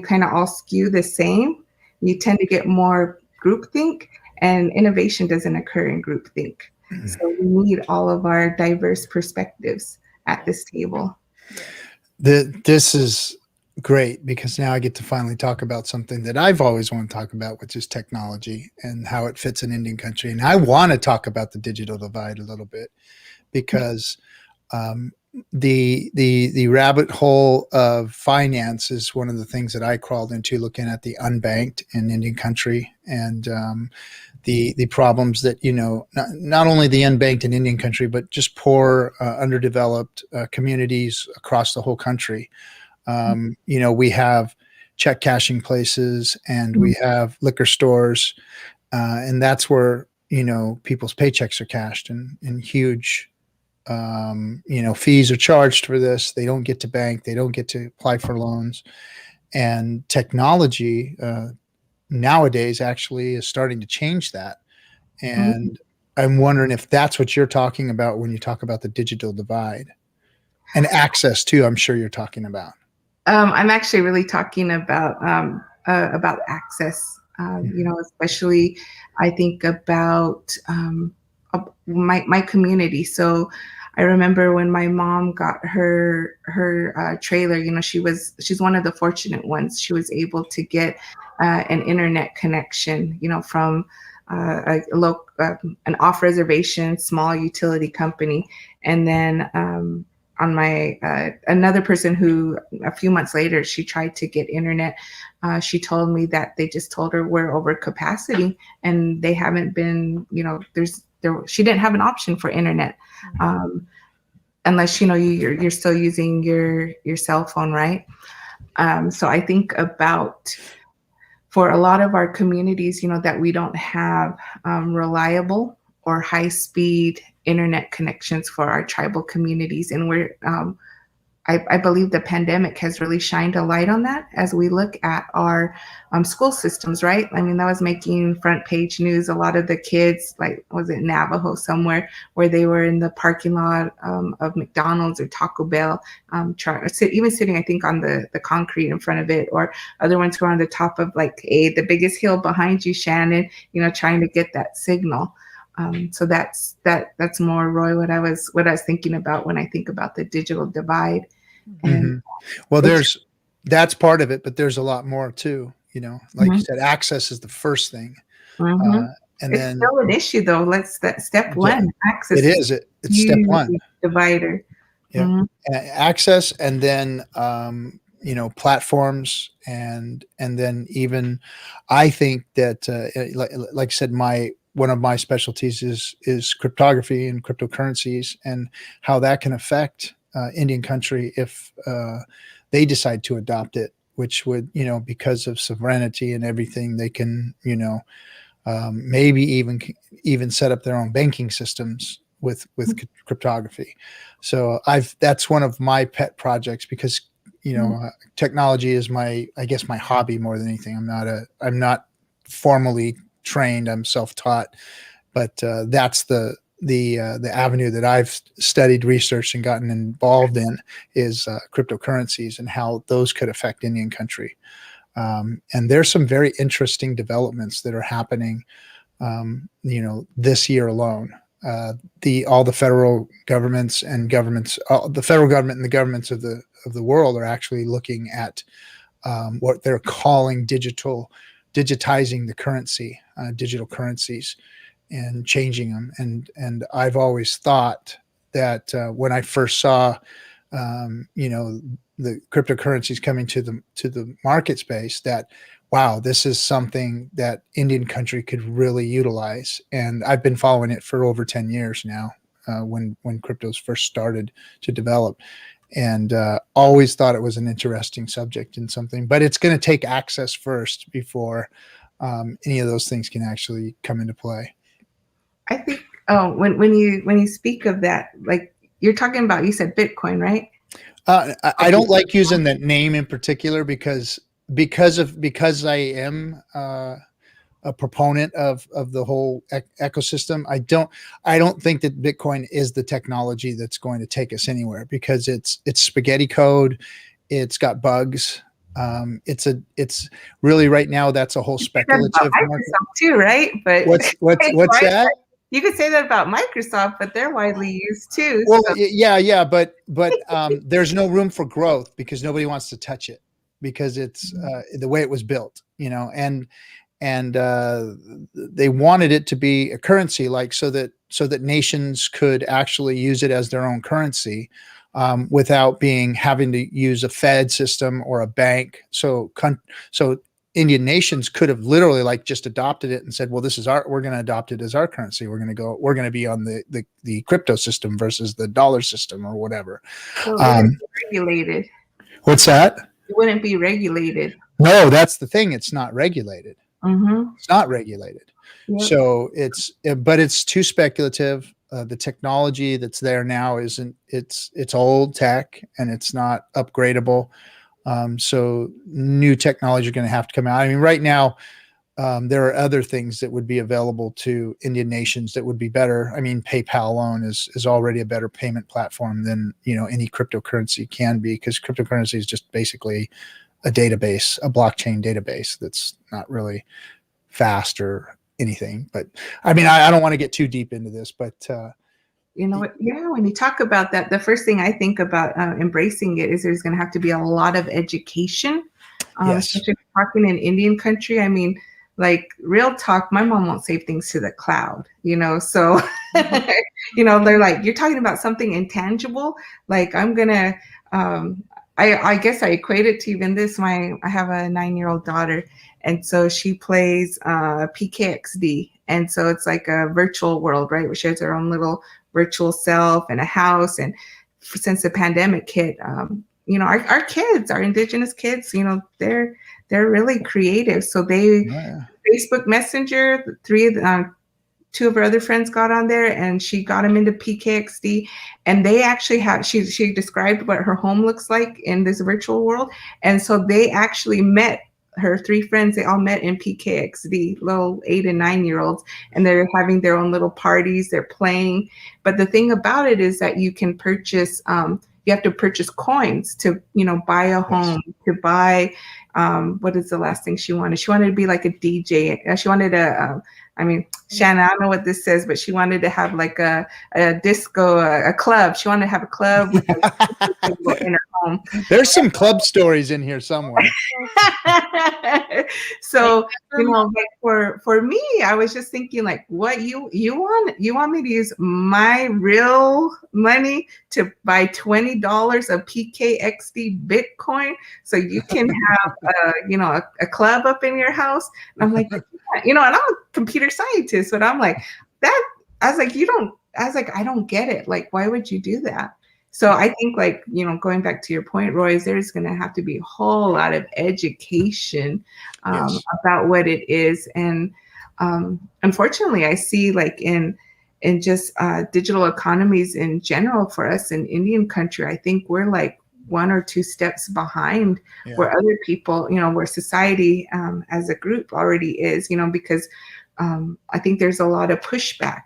kind of all skew the same, you tend to get more groupthink, and innovation doesn't occur in groupthink. So we need all of our diverse perspectives at this table. This is great, because now I get to finally talk about something that I've always wanted to talk about, which is technology and how it fits in Indian country. And I want to talk about the digital divide a little bit, because the rabbit hole of finance is one of the things that I crawled into, looking at the unbanked in Indian country, and the problems that, you know, not only the unbanked in Indian country, but just poor, underdeveloped communities across the whole country. You know, we have check cashing places, and we have liquor stores, and that's where, you know, people's paychecks are cashed, and huge you know, fees are charged for this. They don't get to bank. They don't get to apply for loans. And technology nowadays actually is starting to change that. And I'm wondering if that's what you're talking about when you talk about the digital divide, and access too. I'm sure you're talking about. I'm actually really talking about access. You know, especially I think about my community. So I remember when my mom got her trailer, you know, she's one of the fortunate ones. She was able to get an internet connection, you know, from an off reservation small utility company. And then on my another person who a few months later, she tried to get internet. She told me that they just told her we're over capacity, and they haven't been, you know, she didn't have an option for internet, unless, you know, you're still using your cell phone, right? So I think about, for a lot of our communities, you know, that we don't have reliable or high speed internet connections for our tribal communities, and I believe the pandemic has really shined a light on that as we look at our school systems, right? I mean, that was making front page news. A lot of the kids, like, was it Navajo somewhere, where they were in the parking lot of McDonald's or Taco Bell, even sitting, I think, on the concrete in front of it, or other ones who are on the top of, like, the biggest hill behind you, Shannon, you know, trying to get that signal. So that's more, Roy, what I was thinking about when I think about the digital divide. And well, that's part of it, but there's a lot more too. You know, like you said, access is the first thing, and it's then still an issue, though. Step one, access. It is. It's step one. Divider. Yeah, access, and then you know, platforms, and then even, I think that like I said, one of my specialties is cryptography and cryptocurrencies, and how that can affect Indian country if they decide to adopt it, which would, you know, because of sovereignty and everything, they can, you know, maybe even set up their own banking systems with cryptography. So that's one of my pet projects, because, you know, technology is I guess my hobby more than anything. I'm not formally trained. I'm self-taught, that's the avenue that I've studied, researched, and gotten involved in is cryptocurrencies and how those could affect Indian country. And there's some very interesting developments that are happening, this year alone. All the federal governments and the federal government and the governments of the world are actually looking at what they're calling digitizing the currency, digital currencies, and changing them. And I've always thought that when I first saw, the cryptocurrencies coming to the market space, that wow, this is something that Indian country could really utilize. And I've been following it for over 10 years now, when cryptos first started to develop, and always thought it was an interesting subject and something, but it's going to take access first before any of those things can actually come into play. I think when you speak of that, like you're talking about, you said Bitcoin, right? I don't like using that name in particular because I am a proponent of the whole ecosystem. I don't think that Bitcoin is the technology that's going to take us anywhere, because it's spaghetti code. It's got bugs. It's really right now, that's a whole speculative market too, right? But what's that? You could say that about Microsoft, but they're widely used too. Well, so. Yeah, but there's no room for growth because nobody wants to touch it, because it's the way it was built, and they wanted it to be a currency, so that nations could actually use it as their own currency, without having to use a Fed system or a bank. So Indian nations could have literally just adopted it and said, well, we're going to adopt it as our currency. We're going to be on the crypto system versus the dollar system or whatever. So it wouldn't be regulated. What's that? It wouldn't be regulated. No, that's the thing. It's not regulated. Mm-hmm. It's not regulated. Yep. So but it's too speculative. The technology that's there now it's old tech and it's not upgradable. So new technology are going to have to come out. I mean, right now, there are other things that would be available to Indian nations that would be better. I mean, PayPal alone is already a better payment platform than, any cryptocurrency can be, because cryptocurrency is just basically a database, a blockchain database that's not really fast or anything. But I mean, I don't want to get too deep into this, but when you talk about that, the first thing I think about embracing it is there's going to have to be a lot of education, especially talking in Indian country. I mean, like real talk, my mom won't save things to the cloud, so, they're like, you're talking about something intangible. Like I'm going to, I guess I equate it to even this. I have a 9-year-old daughter, and so she plays PKXD. And so it's like a virtual world, right? Where she has her own little virtual self and a house. And since the pandemic hit, our kids, our Indigenous kids, they're really creative. So they Facebook Messenger, two of her other friends got on there, and she got them into PKXD. And they actually she described what her home looks like in this virtual world. And so they actually met. Her 3 friends, they all met in PKXD, little 8 and 9-year-olds, and they're having their own little parties. They're playing. But the thing about it is that you can purchase, you have to purchase coins to, buy a home, to buy, what is the last thing she wanted? She wanted to be like a DJ. She wanted Shannon, I don't know what this says, but she wanted to have like a disco, a club. She wanted to have a club with in her home. There's some club stories in here somewhere. So, for me, I was just thinking like, what you want me to use my real money to buy $20 of PKXD Bitcoin so you can have a club up in your house? And I'm like, and I'm a computer scientist, but I'm like I was like, I don't get it. Like, why would you do that? So I think going back to your point, Roy, is there's going to have to be a whole lot of education about what it is. And unfortunately, I see in just digital economies in general for us in Indian country, I think we're like 1 or 2 steps behind where other people, where society as a group already is, because I think there's a lot of pushback.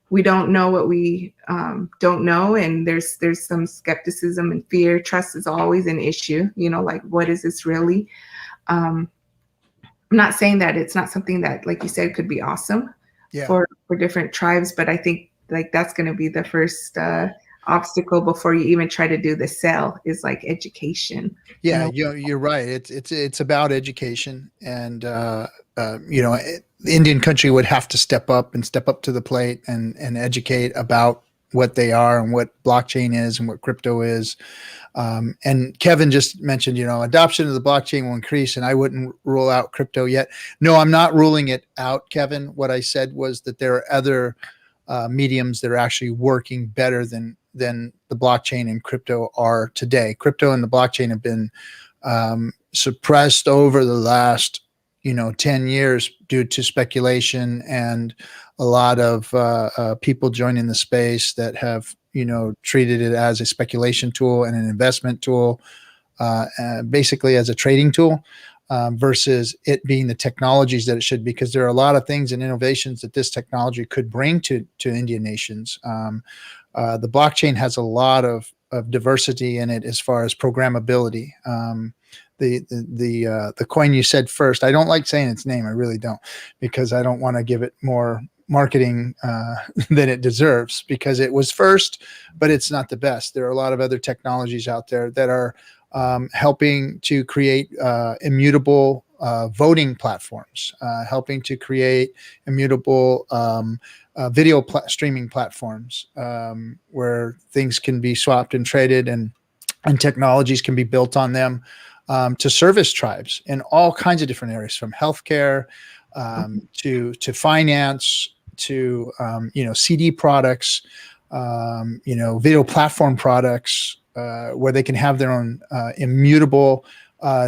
We don't know what we don't know, and there's some skepticism and fear. Trust is always an issue. Like, what is this really? I'm not saying that it's not something that, like you said, could be awesome for different tribes, but I think like that's going to be the first obstacle before you even try to do the sell, is like education. Yeah, you're right. It's about education, and the Indian country would have to step up to the plate and educate about what they are and what blockchain is and what crypto is. And Kevin just mentioned, adoption of the blockchain will increase, and I wouldn't rule out crypto yet. No, I'm not ruling it out, Kevin. What I said was that there are other mediums that are actually working better than the blockchain and crypto are today. Crypto and the blockchain have been suppressed over the last 10 years due to speculation and a lot of people joining the space that have treated it as a speculation tool and an investment tool, basically as a trading tool, versus it being the technologies that it should, because there are a lot of things and innovations that this technology could bring to Indian nations. The blockchain has a lot of diversity in it as far as programmability. The coin you said first, I don't like saying its name. I really don't, because I don't want to give it more marketing than it deserves, because it was first, but it's not the best. There are a lot of other technologies out there that are helping to create immutable voting platforms, helping to create immutable video streaming platforms, where things can be swapped and traded, and technologies can be built on them to service tribes in all kinds of different areas, from healthcare to finance to CD products, video platform products, where they can have their own immutable,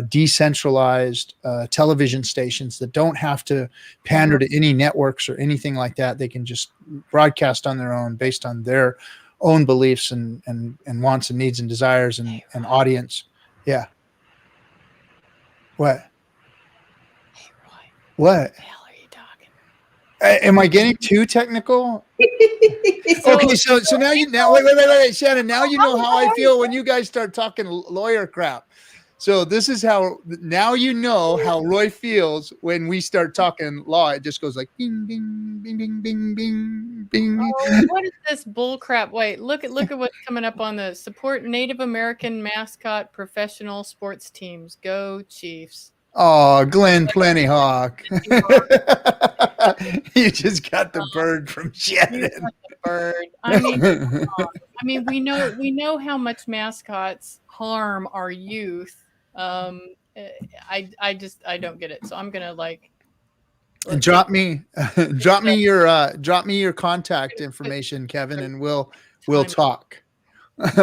decentralized television stations that don't have to pander to any networks or anything like that. They can just broadcast on their own based on their own beliefs and wants and needs and desires and audience. Yeah. What? Hey, Roy. What? What the hell are you talking? Am I getting too technical? Okay, so now wait, Shannon. Now you know how I feel when you guys start talking lawyer crap. So this is how now you know how Roy feels when we start talking law. It just goes like bing, bing, bing, bing, bing, bing, bing. Oh, what is this bull crap? Wait, look at what's coming up on the support Native American mascot professional sports teams. Go Chiefs. Oh, Glenn Plentyhawk. You just got the bird from Shannon. Bird. I mean, we know how much mascots harm our youth. I don't get it. So I'm gonna drop me your contact information, Kevin, and we'll talk.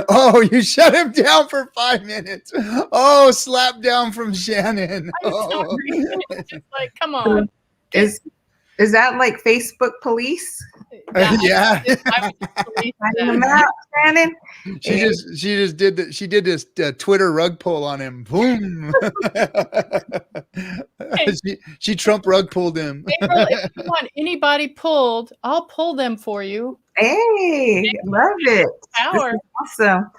Oh, you shut him down for 5 minutes. Oh, slap down from Shannon. Oh. Just come on. Is that like Facebook police? Yeah. Shannon. She did this Twitter rug pull on him. Boom. she Trump rug pulled him. April, if you want anybody pulled, I'll pull them for you. Hey, love it. Power. Awesome.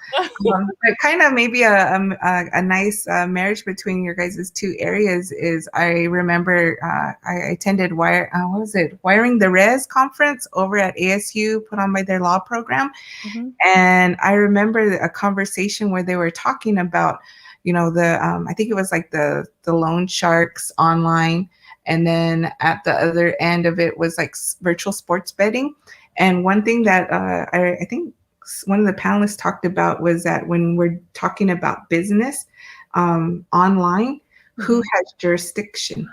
But kind of maybe a nice marriage between your guys' two areas is, I remember I attended Wiring the Res conference over at ASU, put on by their law program. Mm-hmm. And I remember a conversation where they were talking about, I think it was like the loan sharks online. And then at the other end of it was like virtual sports betting. And one thing that I think one of the panelists talked about was that when we're talking about business online, who has jurisdiction?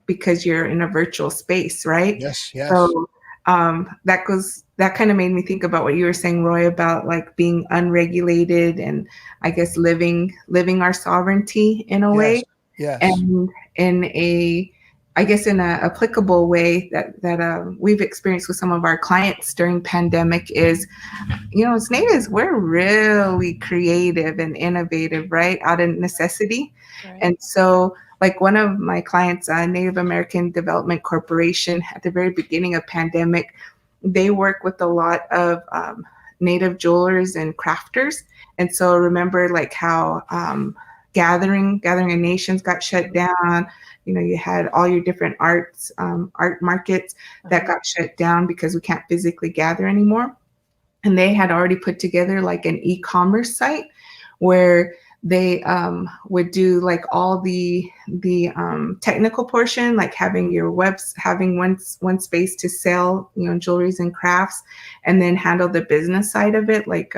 Because you're in a virtual space, right? Yes. So that kind of made me think about what you were saying, Roy, about like being unregulated and I guess living our sovereignty in a way. Yes. And in a applicable way that we've experienced with some of our clients during pandemic is, as natives, we're really creative and innovative, right? Out of necessity. Right. And so like one of my clients, Native American Development Corporation, at the very beginning of pandemic, they work with a lot of Native jewelers and crafters. And so remember like how Gathering of Nations got shut down. You know, you had all your different art markets that got shut down because we can't physically gather anymore. And they had already put together like an e-commerce site where they would do like all the technical portion, like having your having one space to sell, you know, jewelries and crafts, and then handle the business side of it, like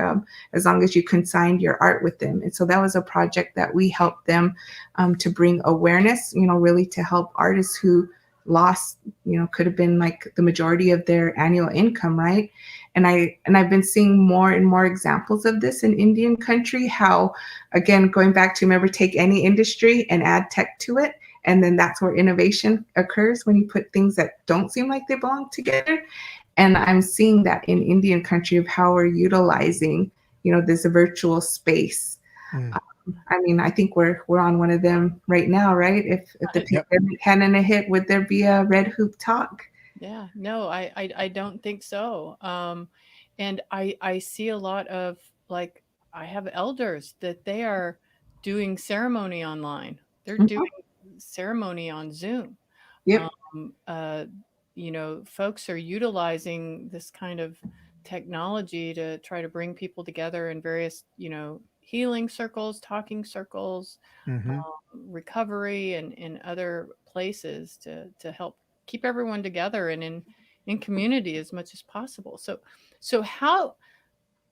as long as you consigned your art with them. And so that was a project that we helped them to bring awareness, you know, really to help artists who lost, you know, could have been like the majority of their annual income, right? And I've been seeing more and more examples of this in Indian country, how, again, going back to, remember, take any industry and add tech to it. And then that's where innovation occurs, when you put things that don't seem like they belong together. And I'm seeing that in Indian country of how we're utilizing, you know, this virtual space. I mean, I think we're on one of them right now, right? If the pandemic hadn't hit, would there be a Red Hoop talk? Yeah, no, I don't think so. And I see a lot of, like, I have elders that they are doing ceremony online. They're doing ceremony on Zoom. Yep. You know, folks are utilizing this kind of technology to try to bring people together in various, you know, healing circles, talking circles, recovery, and other places to help keep everyone together and in community as much as possible. So how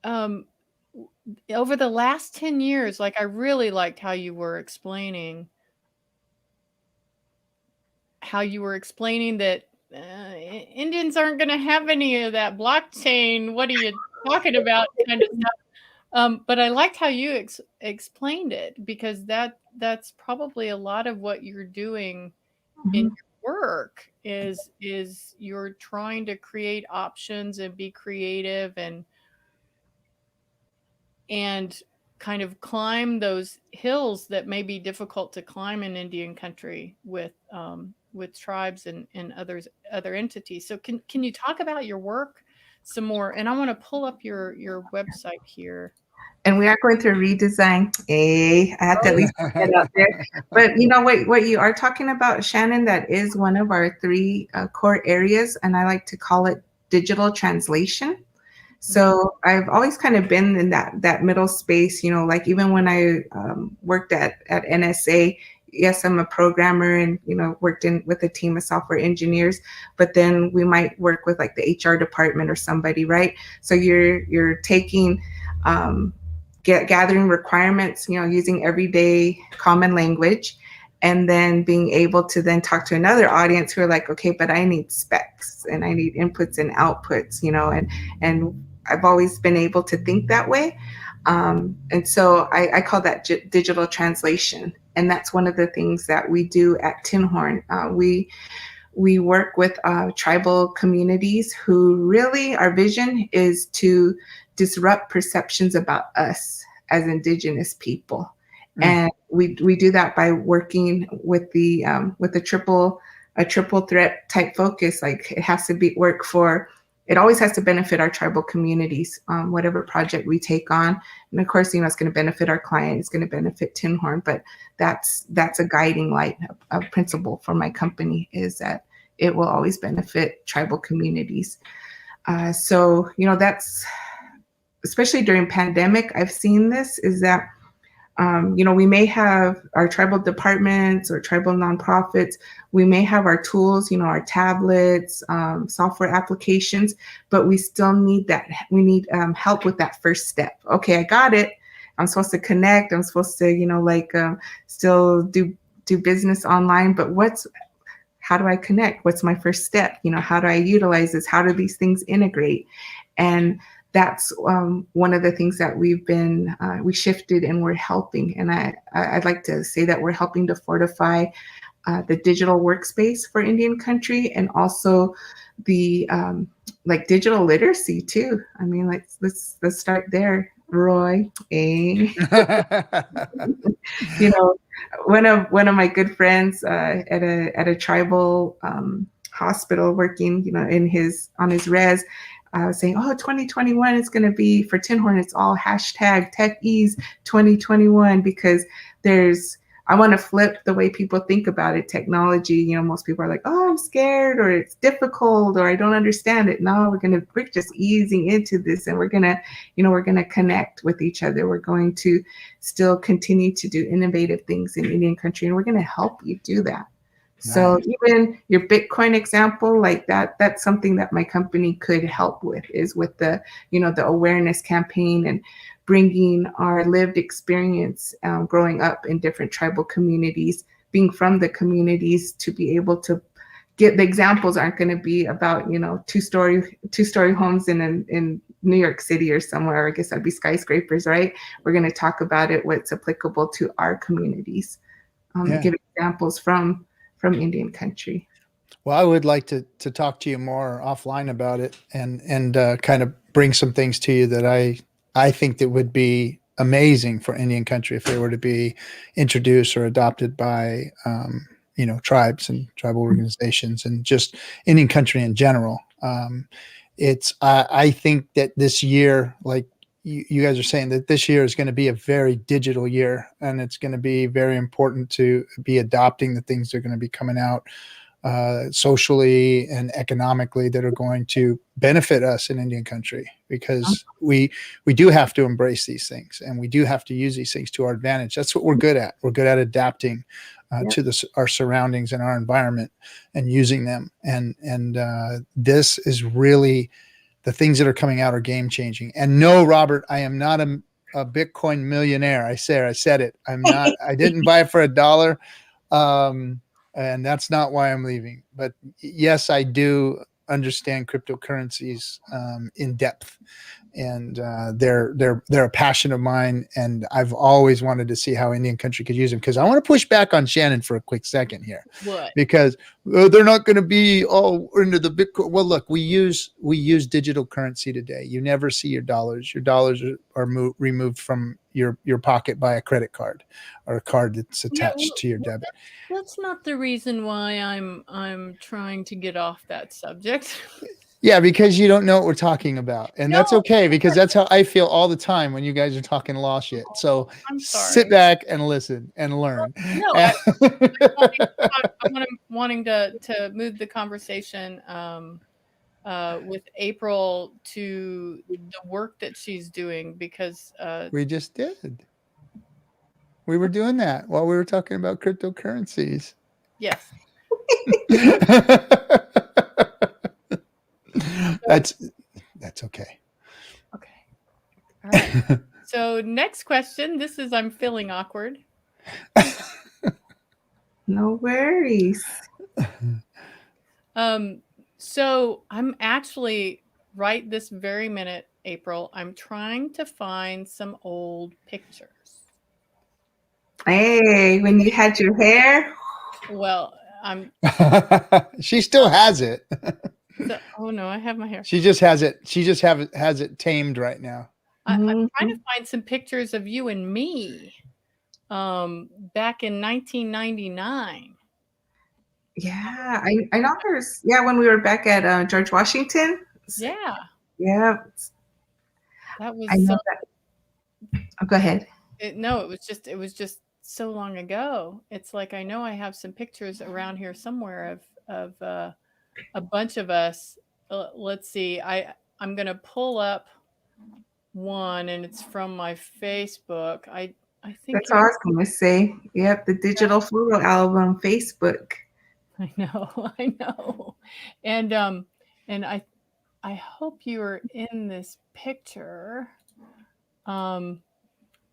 over the last 10 years, like, I really liked how you were explaining that Indians aren't going to have any of that blockchain. What are you talking about? Kind of stuff. But I liked how you explained it, because that's probably a lot of what you're doing in your work is you're trying to create options and be creative and kind of climb those hills that may be difficult to climb in Indian country with tribes and other entities. So can you talk about your work some more? And I want to pull up your website here. And we are going through a redesign. I have to at least put that out there. But you know what you are talking about, Shannon, that is one of our 3 core areas, and I like to call it digital translation. So I've always kind of been in that middle space, you know, like even when I worked at NSA, yes, I'm a programmer and, you know, worked in with a team of software engineers, but then we might work with like the HR department or somebody, right? So you're taking gathering requirements, you know, using everyday common language, and then being able to then talk to another audience who are like, okay, but I need specs and I need inputs and outputs, you know, and I've always been able to think that way. And so I call that digital translation. And that's one of the things that we do at Tinhorn. We work with tribal communities who really, our vision is to disrupt perceptions about us as Indigenous people. And we do that by working with a triple threat type focus. Like it has to it always has to benefit our tribal communities, whatever project we take on. And of course, you know, it's going to benefit our client, it's going to benefit Tinhorn, but that's a guiding light, a principle for my company, is that it will always benefit tribal communities. So, you know, that's, especially during pandemic, I've seen this, is that you know, we may have our tribal departments or tribal nonprofits, we may have our tools, you know, our tablets, software applications, but we still need help with that first step. Okay, I got it. I'm supposed to connect. I'm supposed to, you know, like still do business online, but how do I connect? What's my first step? You know, how do I utilize this? How do these things integrate? And that's one of the things that we shifted and we're helping. And I'd like to say that we're helping to fortify the digital workspace for Indian country, and also the like digital literacy too. I mean, let's start there, Roy. You know, one of my good friends at a tribal hospital working, on his res, saying, "Oh, 2021 is going to be for Tinhorn. It's all hashtag TechEase 2021 because I want to flip the way people think about it. Technology, most people are like, oh, I'm scared, or it's difficult, or I don't understand it. No, we're just easing into this, and we're gonna connect with each other. We're going to still continue to do innovative things in Indian country, and we're going to help you do that." So Nice. even your Bitcoin example, like that's something that my company could help with, is with the awareness campaign and bringing our lived experience growing up in different tribal communities, being from the communities, to be able to get the examples aren't going to be about, two-story homes in New York City or somewhere. I guess that'd be skyscrapers, right? We're going to talk about it, what's applicable to our communities, give examples from Indian country. Well, I would like to talk to you more offline about it and kind of bring some things to you that I think that would be amazing for Indian country if they were to be introduced or adopted by tribes and tribal organizations and just Indian country in general. I think that this year, like you guys are saying, that this year is going to be a very digital year, and it's going to be very important to be adopting the things that are going to be coming out socially and economically that are going to benefit us in Indian country, because we do have to embrace these things, and we do have to use these things to our advantage. That's what we're good at. We're good at adapting to our surroundings and our environment and using them. And this is really, the things that are coming out are game changing. And no, Robert, I am not a Bitcoin millionaire. I said it. I'm not. I didn't buy it for $1. And that's not why I'm leaving. But yes, I do understand cryptocurrencies in depth, and they're a passion of mine. And I've always wanted to see how Indian country could use them, because I want to push back on Shannon for a quick second here. What? Because they're not going to be all into the Bitcoin. Well, look, we use digital currency today. You never see your dollars. Your dollars are removed from your pocket by a credit card or a card that's attached to your debit. That's not the reason why I'm trying to get off that subject. Yeah, because you don't know what we're talking about. And that's okay, because that's how I feel all the time when you guys are talking law shit. So I'm sorry. Sit back and listen and learn. No, I'm wanting to move the conversation with April to the work that she's doing, because we just did. We were doing that while we were talking about cryptocurrencies. Yes. That's okay. Okay. All right. So next question. I'm feeling awkward. No worries. So I'm actually right this very minute, April, I'm trying to find some old pictures. Hey, when you had your hair? Well, she still has it. Oh no, I have my hair. She just has it. She just has it tamed right now. I'm trying to find some pictures of you and me back in 1999. Yeah, I know there's, when we were back at George Washington. Yeah. Yeah. That was, I know that. Oh, go ahead. It was just so long ago. It's like, I know I have some pictures around here somewhere of a bunch of us. Let's see. I'm going to pull up one, and it's from my Facebook. I think that's all I was going to say. Yep, the digital photo album, Facebook. I know. And I hope you are in this picture. Do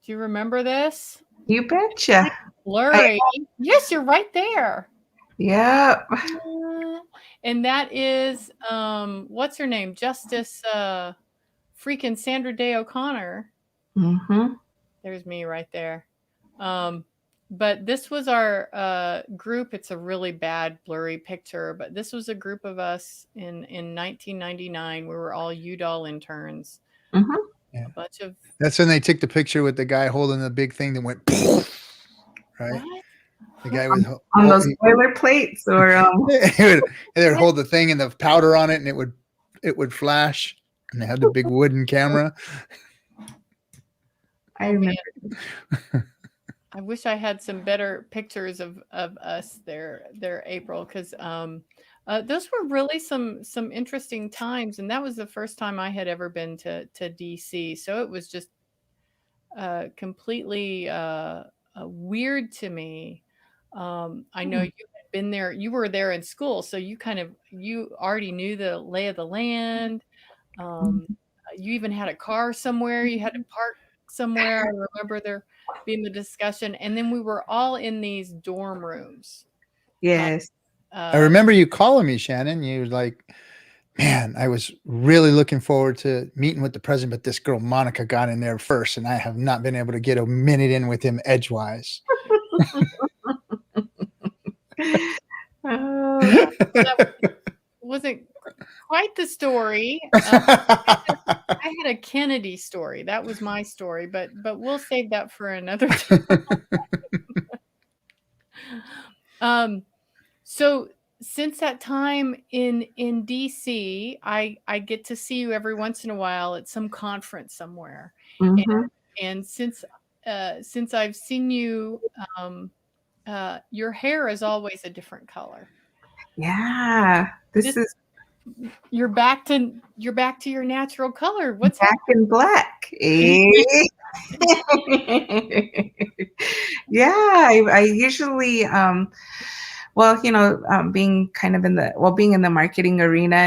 you remember this? You betcha. Blurry. Yes, you're right there. Yeah. And that is what's her name? Justice freaking Sandra Day O'Connor. Mm-hmm. There's me right there. But this was our group. It's a really bad blurry picture, but this was a group of us in 1999. We were all UDOL interns. Mm-hmm. Yeah. A bunch of. That's when they took the picture with the guy holding the big thing that went. right? What? The guy was on those boiler plates, or they would hold the thing and the powder on it, and it would flash, and they had the big wooden camera. I remember. I wish I had some better pictures of us there, April, because those were really some interesting times, and that was the first time I had ever been to DC, so it was just completely weird to me. I know you had been there; you were there in school, so you already knew the lay of the land. You even had a car somewhere. You had to park somewhere. I remember there being the discussion, and then we were all in these dorm rooms. Yes. I remember you calling me, Shannon. You were like, man, I was really looking forward to meeting with the president, but this girl Monica got in there first, and I have not been able to get a minute in with him edgewise. That wasn't quite the story. I had a Kennedy story. That was my story, but we'll save that for another time. So since that time in DC, I get to see you every once in a while at some conference somewhere. And since I've seen you, your hair is always a different color. Yeah, this is you're back to your natural color. What's back in black? Eh? Yeah, I usually well, being kind of being in the marketing arena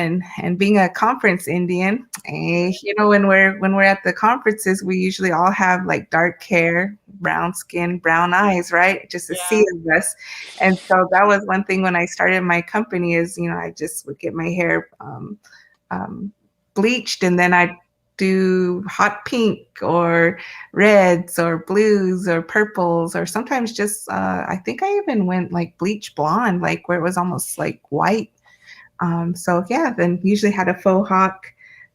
and being a conference Indian, when we're at the conferences, we usually all have like dark hair, brown skin, brown eyes, right? Just a sea of us. And so that was one thing when I started my company is, I just would get my hair bleached, and then I'd do hot pink or reds or blues or purples, or sometimes just I think I even went like bleach blonde, like where it was almost like white. So yeah, then usually had a faux hawk.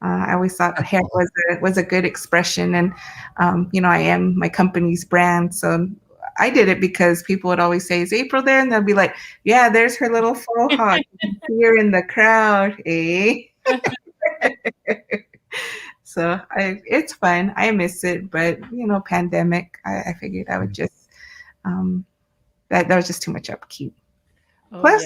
I always thought hair was a good expression, and I am my company's brand, so I did it because people would always say, "Is April there?" And they'll be like, "Yeah, there's her little faux hawk. Here in the crowd, eh?" So it's fun. I miss it, but pandemic. I figured I would just that was just too much upkeep. Plus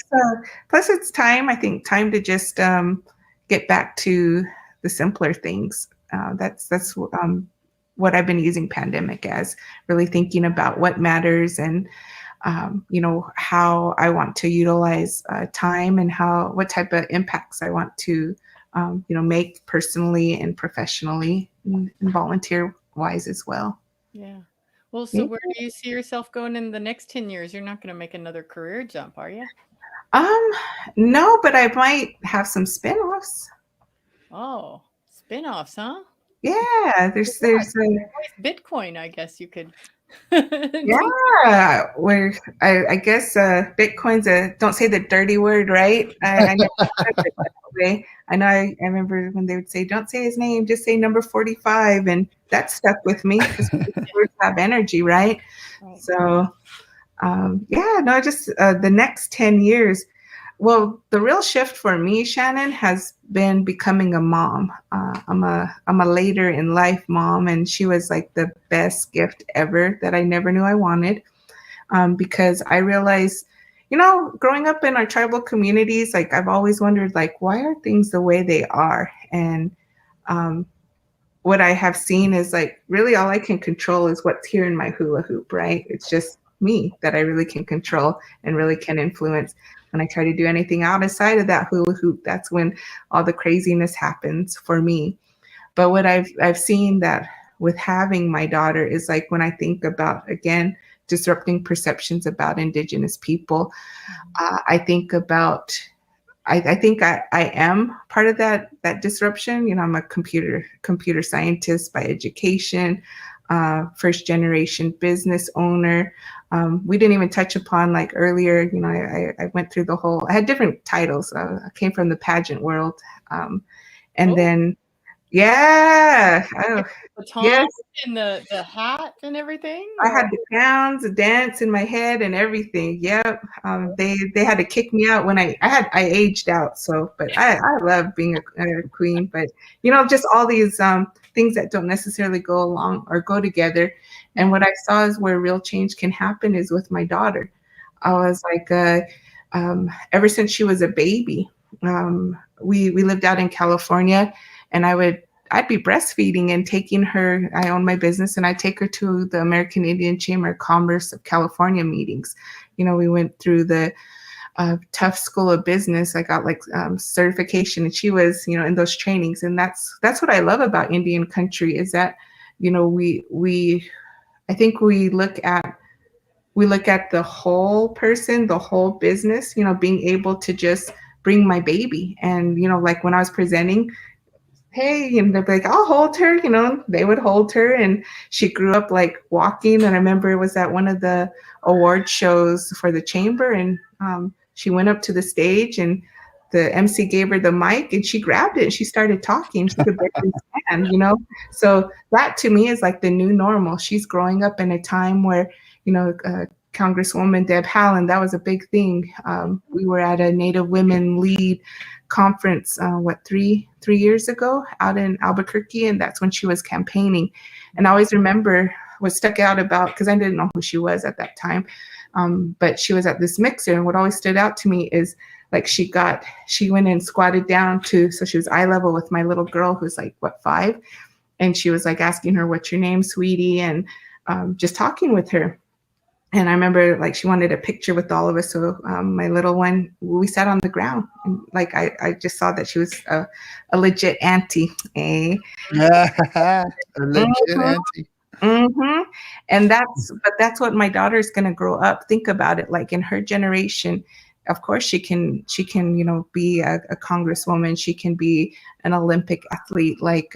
it's time. I think time to just get back to the simpler things. That's what I've been using pandemic as, really thinking about what matters and how I want to utilize time and what type of impacts I want to make personally and professionally and volunteer wise as well. Yeah. Well, so where do you see yourself going in the next 10 years? You're not going to make another career jump, are you? No, but I might have some spinoffs. Oh, spinoffs, huh? Yeah, there's Bitcoin, I guess you could. Yeah, where I guess Bitcoin's don't say the dirty word, right? I know. I remember when they would say, "Don't say his name, just say number 45," and that stuck with me because words have energy, right? So, just the next 10 years. Well, the real shift for me, Shannon, has been becoming a mom. I'm a later in life mom, and she was like the best gift ever that I never knew I wanted, because I realized, growing up in our tribal communities, like I've always wondered, like, why are things the way they are? And what I have seen is like really all I can control is what's here in my hula hoop, right? It's just me that I really can control and really can influence. When I try to do anything outside of that hula hoop, that's when all the craziness happens for me. But what I've seen that with having my daughter is like when I think about, again, disrupting perceptions about Indigenous people, I think about, I think I am part of that disruption. I'm a computer scientist by education, first generation business owner. We didn't even touch upon, like earlier, I went through I had different titles. I came from the pageant world. And then Yeah. Oh, Baton yes. and the hat and everything? I had the gowns, the dance in my head, and everything. Yep. They had to kick me out when I aged out. So, but I love being a queen. But just all these things that don't necessarily go along or go together. And what I saw is where real change can happen is with my daughter. I was like, ever since she was a baby, we lived out in California, and I'd be breastfeeding and taking her. I own my business, and I'd take her to the American Indian Chamber of Commerce of California meetings. We went through the tough school of business. I got like certification, and she was, in those trainings. And that's what I love about Indian country is that, I think we look at the whole person, the whole business. Being able to just bring my baby, and like when I was presenting, hey, and they'd be like, I'll hold her, they would hold her. And she grew up like walking. And I remember it was at one of the award shows for the chamber. And she went up to the stage, and the MC gave her the mic, and she grabbed it and she started talking. She could barely stand. So that to me is like the new normal. She's growing up in a time where, Congresswoman Deb Haaland, that was a big thing. We were at a Native Women Lead conference, 3 years ago out in Albuquerque, and that's when she was campaigning. And I always remember what stuck out about, because I didn't know who she was at that time, but she was at this mixer, and what always stood out to me is like she went and squatted down so she was eye level with my little girl who's like 5, and she was like asking her, what's your name, sweetie, and just talking with her. And I remember like she wanted a picture with all of us. So my little one, we sat on the ground. And like I just saw that she was a legit auntie. Eh? A legit auntie. Mm-hmm. And that's what my daughter's going to grow up. Think about it. Like in her generation, of course she can, be a congresswoman. She can be an Olympic athlete. Like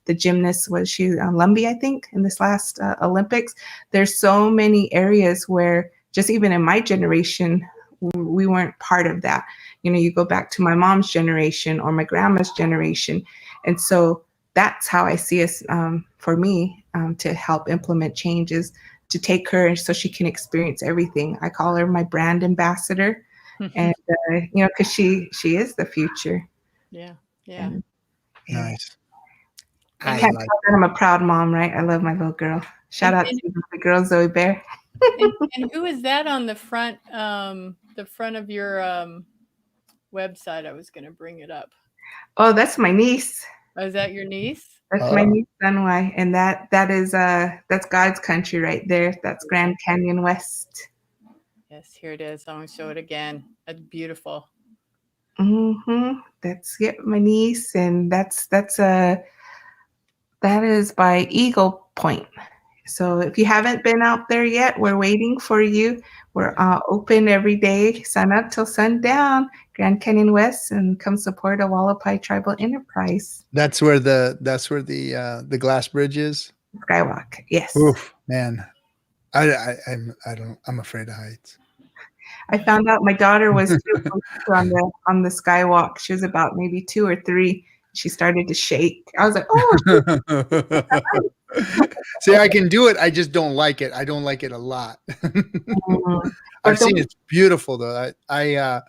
the gymnast, was she Lumby, I think, in this last Olympics. There's so many areas where just even in my generation, we weren't part of that. You go back to my mom's generation or my grandma's generation. And so that's how I see us, for me, to help implement changes, to take her so she can experience everything. I call her my brand ambassador. And, because she is the future. Yeah. And, nice. I'm a proud mom, right? I love my little girl. Shout out to the girl, Zoe Bear. And who is that on the front of your website? I was going to bring it up. Oh, that's my niece. Oh, is that your niece? That's my niece, Sunway. And that is that's God's country right there. That's Grand Canyon West. Yes, here it is. I'm going to show it again. That's beautiful. Mm-hmm. That's my niece, and that is by Eagle Point. So if you haven't been out there yet, we're waiting for you. We're open every day, sun up till sundown, Grand Canyon West, and come support a Hualapai Tribal Enterprise. That's where the glass bridge is. Skywalk, yes. Oof, man, I'm afraid of heights. I found out my daughter was on the skywalk. She was about maybe 2 or 3. She started to shake. I was like, oh. See, I can do it. I just don't like it. I don't like it a lot. I've seen it's beautiful though. I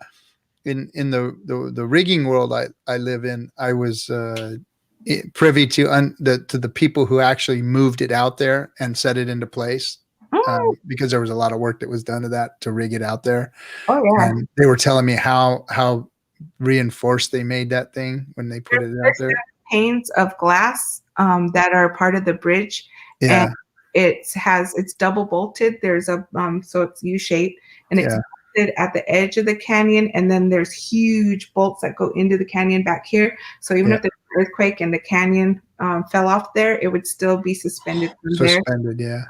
in the rigging world I live in, I was privy to the people who actually moved it out there and set it into place. Because there was a lot of work that was done to rig it out there. Oh yeah. And they were telling me how reinforced they made that thing when they put it out there. Panes of glass that are part of the bridge. Yeah. And it's double bolted. There's a so it's U-shaped, and it's bolted at the edge of the canyon, and then there's huge bolts that go into the canyon back here. So even if there's an earthquake and the canyon fell off there, it would still be suspended from there.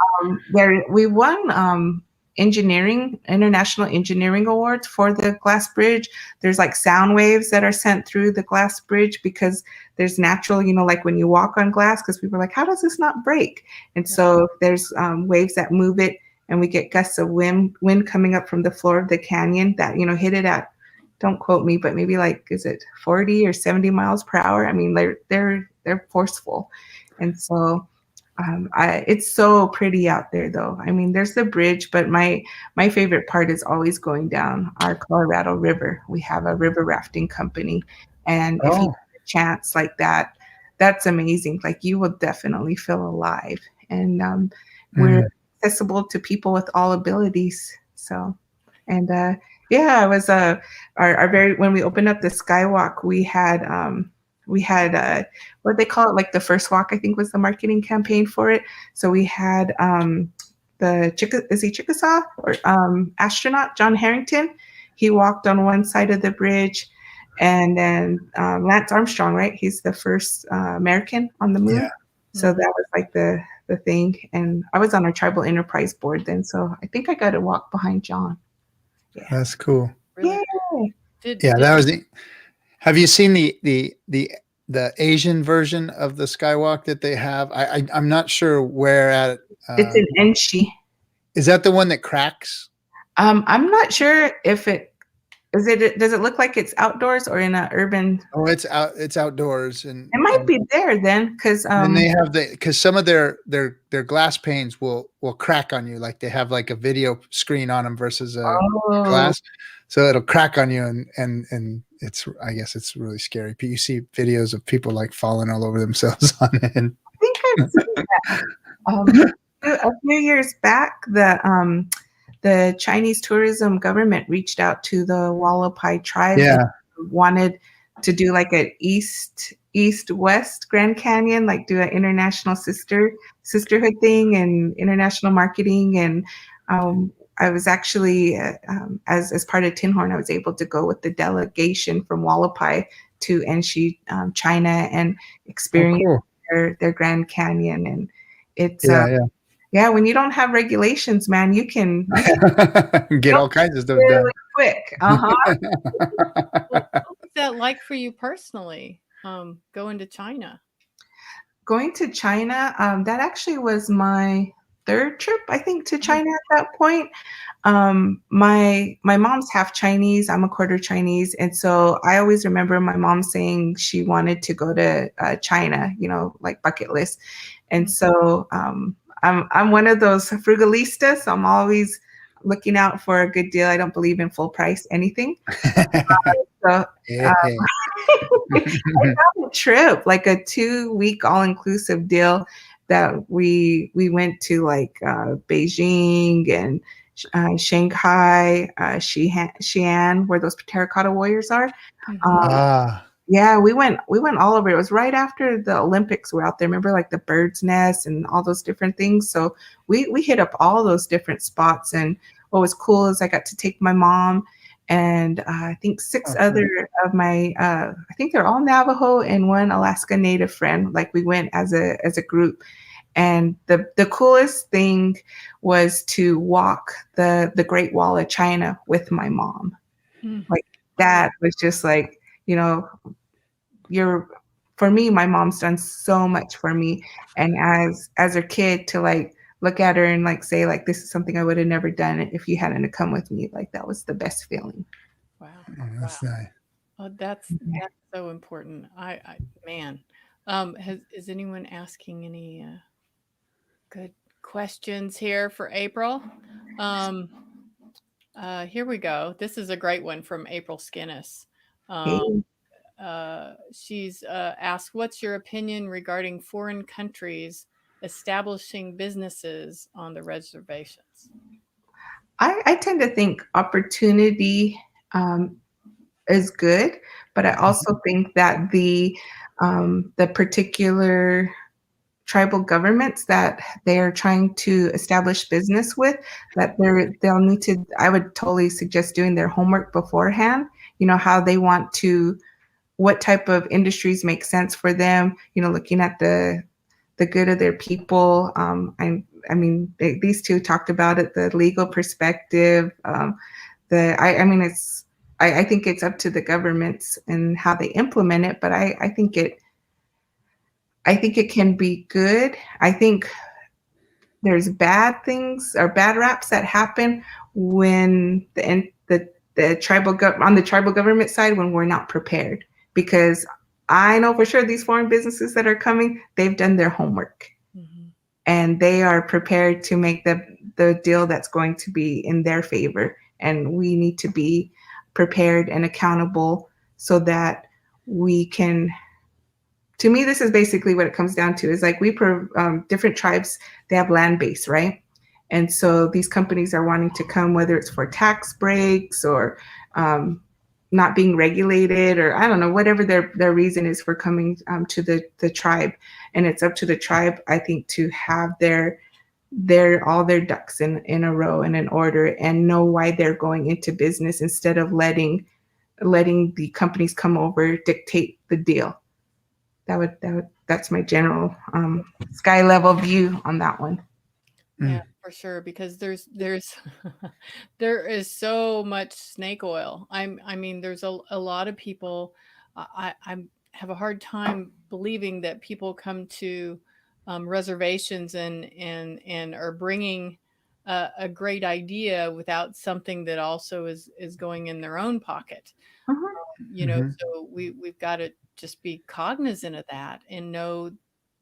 We won international engineering awards for the glass bridge. There's like sound waves that are sent through the glass bridge because there's natural, like when you walk on glass, because people are like, how does this not break? And so there's waves that move it, and we get gusts of wind coming up from the floor of the canyon that, hit it at, don't quote me, but maybe like, is it 40 or 70 miles per hour? I mean, they're they're forceful. And so it's so pretty out there, though. I mean, there's the bridge, but my favorite part is always going down our Colorado River. We have a river rafting company, and if you get a chance like that, that's amazing. Like, you will definitely feel alive, and we're accessible to people with all abilities. So, and yeah, it was our very, when we opened up the Skywalk, we had what they call it, like the first walk, I think was the marketing campaign for it. So we had is he Chickasaw or astronaut John Harrington. He walked on one side of the bridge, and then Lance Armstrong, right? He's the first American on the moon. Yeah. So that was like the thing. And I was on our tribal enterprise board then, so I think I got to walk behind John. Yeah. That's cool. Really? Yeah. That was the. Have you seen the Asian version of the Skywalk that they have? I'm not sure where at. It's in Enshi. Is that the one that cracks? I'm not sure if it is. Does it look like it's outdoors or in an urban? Oh, it's outdoors, and it might be there then, because they have because some of their glass panes will crack on you, like they have like a video screen on them versus a glass, so it'll crack on you, and it's, I guess it's really scary. You see videos of people like falling all over themselves on it. I think I've seen that. A few years back, the Chinese tourism government reached out to the Hualapai Tribe. Yeah. And wanted to do like an east-west Grand Canyon, like do an international sisterhood thing and international marketing. And I was actually, as part of Tinhorn, I was able to go with the delegation from Hualapai to Enshi, China, and experience their Grand Canyon. And it's yeah, when you don't have regulations, man, you can get all kinds of stuff really done quick. What was that like for you personally, going to China? Going to China, that actually was my third trip, I think, to China at that point. My mom's half Chinese. I'm a quarter Chinese. And so I always remember my mom saying she wanted to go to China, like bucket list. And so I'm one of those frugalistas. So I'm always looking out for a good deal. I don't believe in full price anything. I found a trip, like a 2-week all-inclusive deal that we went to, like Beijing and Shanghai, Xi'an, where those terracotta warriors are. Yeah, we went all over. It was right after the Olympics were out there. Remember, like the bird's nest and all those different things. So we hit up all those different spots. And what was cool is I got to take my mom and I think 6 other of my, I think they're all Navajo and one Alaska Native friend. Like we went as a group. And the coolest thing was to walk the Great Wall of China with my mom. Like that was just like, for me, my mom's done so much for me. And as a kid, to like look at her and like say like, this is something I would have never done if you hadn't come with me. Like that was the best feeling. Wow. That's nice. Oh, that's so important. Man, is anyone asking any good questions here for April? Here we go. This is a great one from April Skinnis. She's asked, what's your opinion regarding foreign countries establishing businesses on the reservations? I tend to think opportunity is good, but I also think that the particular tribal governments that they are trying to establish business with, that they'll need to, I would totally suggest doing their homework beforehand, how they want to, what type of industries make sense for them, looking at the good of their people. I mean, these two talked about it, the legal perspective. I think it's up to the governments and how they implement it, but I think it can be good. I think there's bad things or bad raps that happen when the tribal on the tribal government side when we're not prepared. Because I know for sure these foreign businesses that are coming, they've done their homework. Mm-hmm. And they are prepared to make the deal that's going to be in their favor. And we need to be prepared and accountable so that we can. To me, this is basically what it comes down to, is like different tribes, they have land base, right? And so these companies are wanting to come, whether it's for tax breaks or not being regulated, or I don't know, whatever their reason is for coming to the tribe. And it's up to the tribe, I think, to have all their ducks in a row and in order, and know why they're going into business, instead of letting the companies come over, dictate the deal. That's my general sky level view on that one. Yeah, for sure, because there's there is so much snake oil. I mean, there's a lot of people. I have a hard time believing that people come to reservations and are bringing a great idea without something that also is going in their own pocket. You know, so we've got to just be cognizant of that and know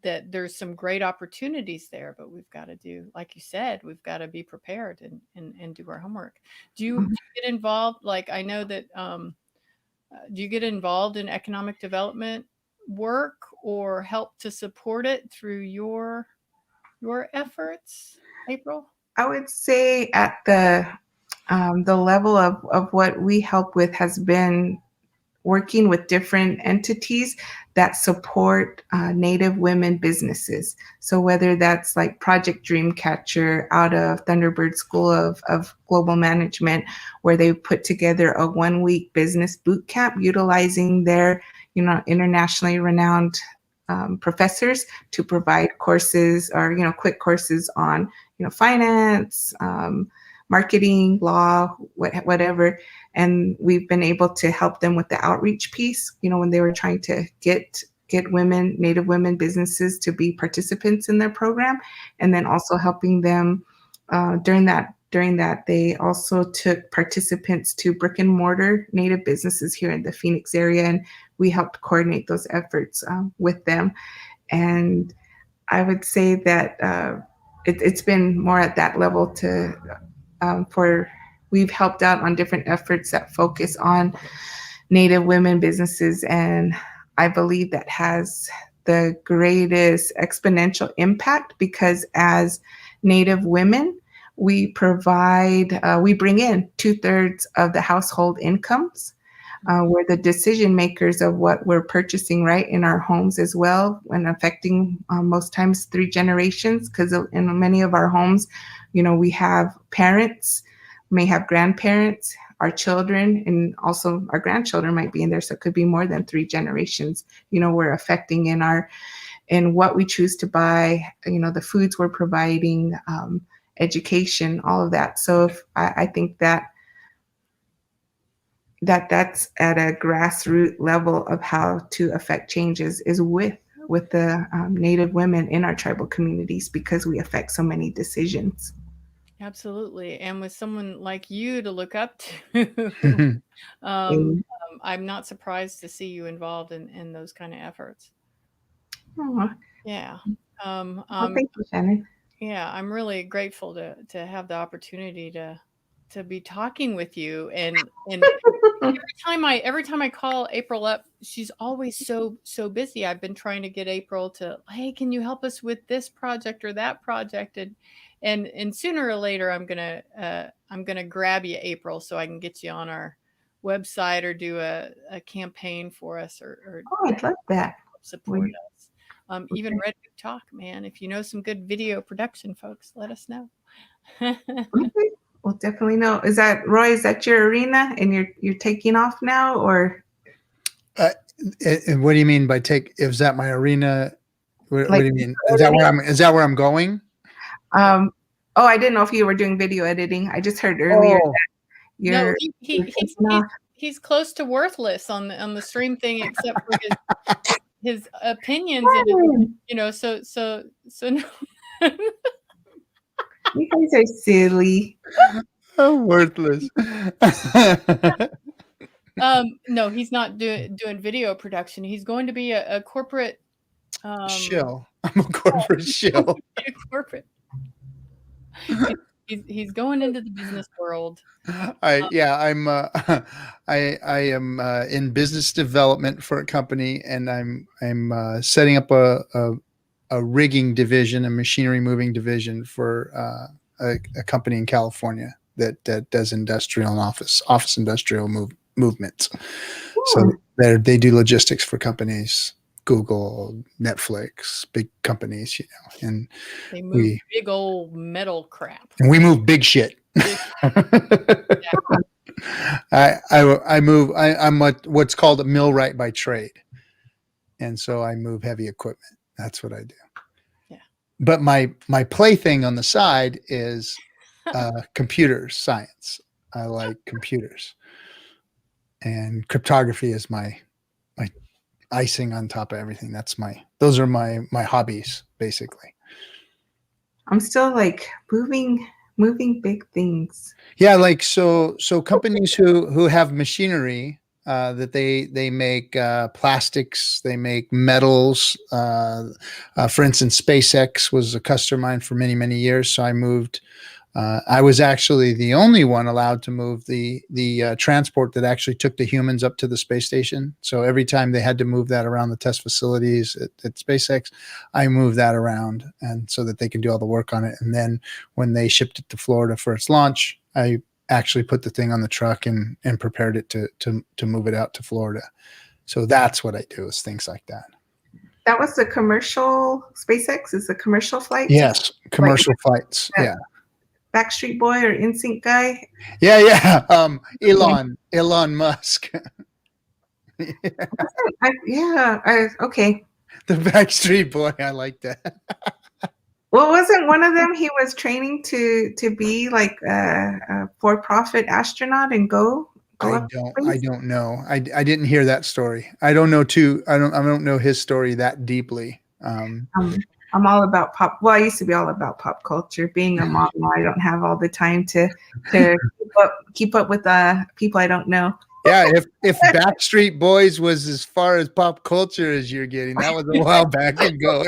that there's some great opportunities there, but we've got to do, like you said, we've got to be prepared and do our homework. Do you get involved? Like, I know that, do you get involved in economic development work or help to support it through your efforts, April? I would say at the level of what we help with has been working with different entities that support Native women businesses. So whether that's like Project Dreamcatcher out of Thunderbird School of Global Management, where they put together a 1-week business boot camp utilizing their, internationally renowned professors to provide courses, or, quick courses on, finance, marketing, law, whatever. And we've been able to help them with the outreach piece, when they were trying to get women, Native women businesses to be participants in their program. And then also helping them during that, they also took participants to brick and mortar Native businesses here in the Phoenix area. And we helped coordinate those efforts with them. And I would say that it's been more at that level we've helped out on different efforts that focus on Native women businesses. And I believe that has the greatest exponential impact, because as Native women, we bring in 2/3 of the household incomes. We're the decision makers of what we're purchasing, right, in our homes as well, and affecting most times 3 generations, because in many of our homes, we have parents, may have grandparents, our children, and also our grandchildren might be in there. So it could be more than 3 generations, we're affecting in what we choose to buy, the foods we're providing, education, all of that. So I think that's at a grassroots level of how to affect changes is with the Native women in our tribal communities, because we affect so many decisions. Absolutely. And with someone like you to look up to, I'm not surprised to see you involved in those kind of efforts. Yeah. Thank you, Shannon. Yeah, I'm really grateful to have the opportunity to be talking with you. And every time I call April up, she's always so busy. I've been trying to get April to, hey, can you help us with this project or that project? And sooner or later, I'm gonna grab you, April, so I can get you on our website or do a campaign for us, or I'd love that. Support us. Even Red Book Talk, man. If you know some good video production folks, let us know. Okay. Well, definitely know. Is that, Roy? Is that your arena, and you're taking off now, or? And what do you mean by take? Is that my arena? What do you mean? Is that where I'm going? I didn't know if you were doing video editing. I just heard earlier that he's close to worthless on the stream thing, except for his opinions and so no. You guys are silly. I'm worthless. No, he's not doing video production. He's going to be a corporate shill. I'm a corporate shill. a corporate. He's going into the business world. I'm I am in business development for a company, and I'm setting up a rigging division, a machinery moving division for a company in California that does industrial and office industrial movements. So they do logistics for companies, Google, Netflix, big companies, and they move big old metal crap. And we move big shit. I move. I'm what's called a millwright by trade, and so I move heavy equipment. That's what I do. Yeah. But my plaything on the side is computer science. I like computers, and cryptography is my icing on top of everything. Those are my hobbies, basically. I'm still like moving big things. Yeah, like so companies who have machinery that they make plastics, they make metals. For instance, SpaceX was a customer of mine for many years. So I moved. I was actually the only one allowed to move the transport that actually took the humans up to the space station. So every time they had to move that around the test facilities at SpaceX, I moved that around, and so that they could do all the work on it. And then when they shipped it to Florida for its launch, I actually put the thing on the truck and prepared it to move it out to Florida. So that's what I do, is things like that. That was the commercial SpaceX? Is the commercial flight? Yes, commercial flights. Yeah. Backstreet Boy or NSYNC guy? Yeah. Elon Musk. Okay. The Backstreet Boy. I like that. Well, wasn't one of them he was training to be like a for-profit astronaut and go I don't know. I didn't hear that story. I don't know I don't know his story that deeply. I'm all about pop. Well, I used to be all about pop culture. Being a mom, I don't have all the time to keep up with people I don't know. Yeah, if Backstreet Boys was as far as pop culture as you're getting, that was a while back ago.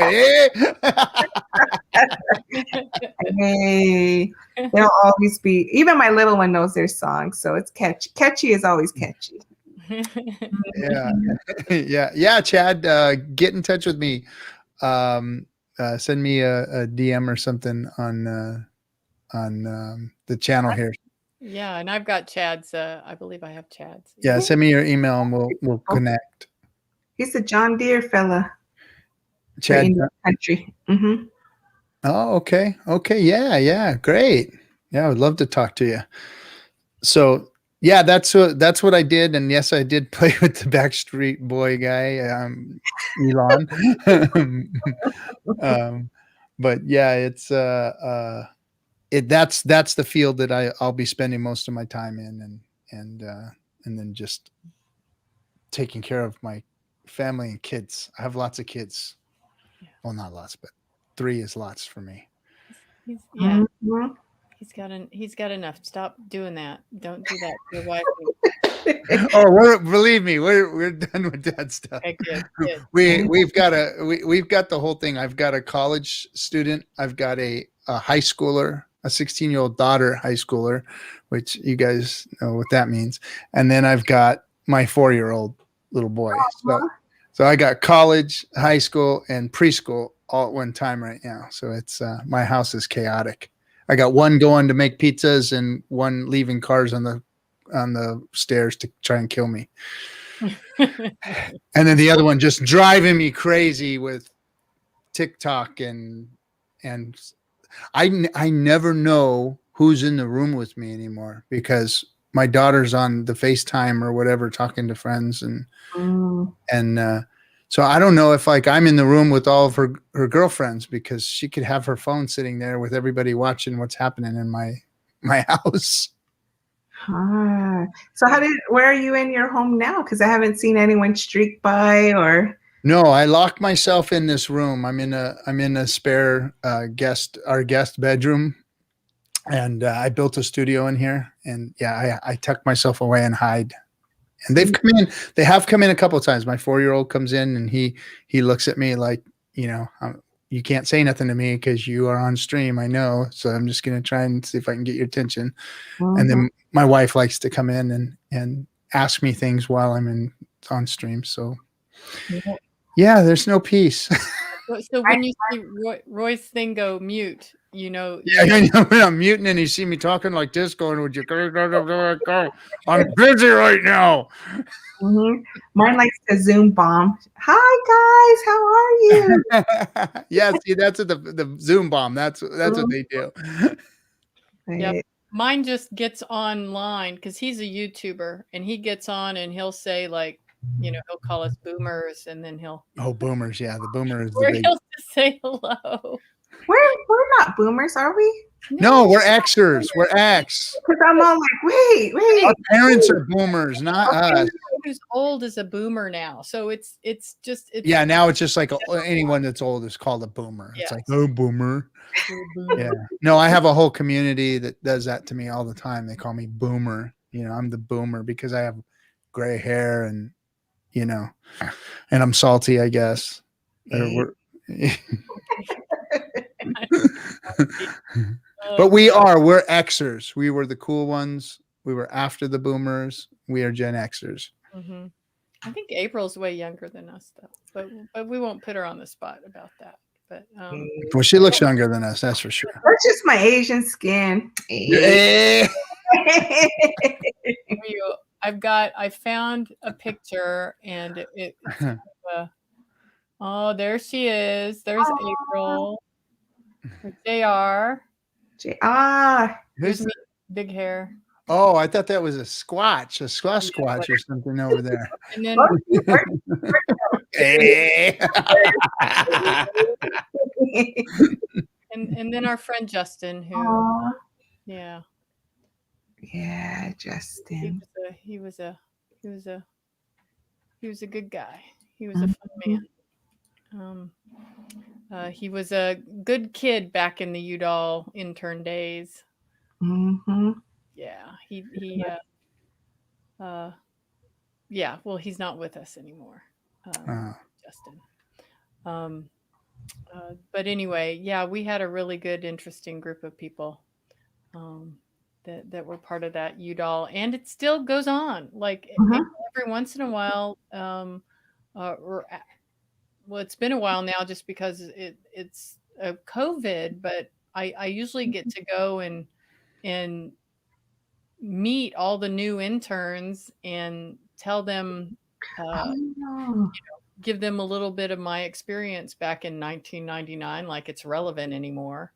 Hey, they'll always be. Even my little one knows their songs, so it's catchy. Catchy is always catchy. Yeah. Chad, get in touch with me. Send me a DM or something on the channel here. Yeah, and I've got Chad's. I believe I have Chad's. Yeah, send me your email and we'll connect. He's a John Deere fella. Chad, in the country. Mm-hmm. Oh, okay. Yeah, great. Yeah, I would love to talk to you. So yeah, that's what I did, and yes, I did play with the Backstreet Boy guy, Elon. But yeah, it's that's the field that I'll be spending most of my time in, and then just taking care of my family and kids. I have lots of kids. Well, not lots, but 3 is lots for me. Mm-hmm. He's got enough. Stop doing that. Don't do that to your wife. Believe me, we're done with that stuff. Okay, good. We've got the whole thing. I've got a college student. I've got a high schooler, a 16-year-old daughter, high schooler, which you guys know what that means. And then I've got my 4-year-old little boy. So I got college, high school, and preschool all at one time right now. So it's my house is chaotic. I got one going to make pizzas and one leaving cars on the stairs to try and kill me. And then the other one just driving me crazy with TikTok and I never know who's in the room with me anymore because my daughter's on the FaceTime or whatever talking to friends and so I don't know if like I'm in the room with all of her girlfriends because she could have her phone sitting there with everybody watching what's happening in my house. So where are you in your home now? Because I haven't seen anyone streak by or. No, I locked myself in this room. I'm in a spare our guest bedroom, and I built a studio in here. And yeah, I tuck myself away and hide. And they have come in a couple of times. My 4-year-old comes in and he looks at me like, you can't say nothing to me because you are on stream. I know. So I'm just going to try and see if I can get your attention. And then my wife likes to come in and ask me things while I'm on stream. So yeah, there's no peace. So when you see Roy's thing go mute, Yeah, when I'm muting and you see me talking like this, going, would you go? I'm busy right now. Mine likes to Zoom bomb. Hi guys, how are you? Yeah, see, that's what the Zoom bomb. That's what they do. Yep. Mine just gets online because he's a YouTuber and he gets on and he'll say like, he'll call us boomers and then he'll boomers, yeah, the boomers. Or he'll just say hello. We're not boomers, are we? No, we're Xers. We're X. Because I'm all like, wait. Our parents are boomers, not us. Who's old is a boomer now. So it's yeah, now it's just like anyone that's old is called a boomer. It's like, oh, boomer. Yeah. No, I have a whole community that does that to me all the time. They call me boomer. I'm the boomer because I have gray hair and and I'm salty, I guess. But we're Xers. We were the cool ones. We were after the boomers. We are Gen Xers. Mm-hmm. I think April's way younger than us, though. But we won't put her on the spot about that. But well, she looks younger than us. That's for sure. That's just my Asian skin. I found a picture and oh, there she is. There's April. JR. Who's big hair. Oh, I thought that was a squatch or something over there. And then and then our friend Justin, who yeah, Justin. He was a good guy. He was a fun man. He was a good kid back in the Udall intern days. Mm-hmm. Yeah, well, he's not with us anymore, Justin. But anyway, yeah, we had a really good, interesting group of people that were part of that Udall, and it still goes on. Like every once in a while, well, it's been a while now, just because it's COVID. But I usually get to go and meet all the new interns and tell them, give them a little bit of my experience back in 1999, like it's relevant anymore.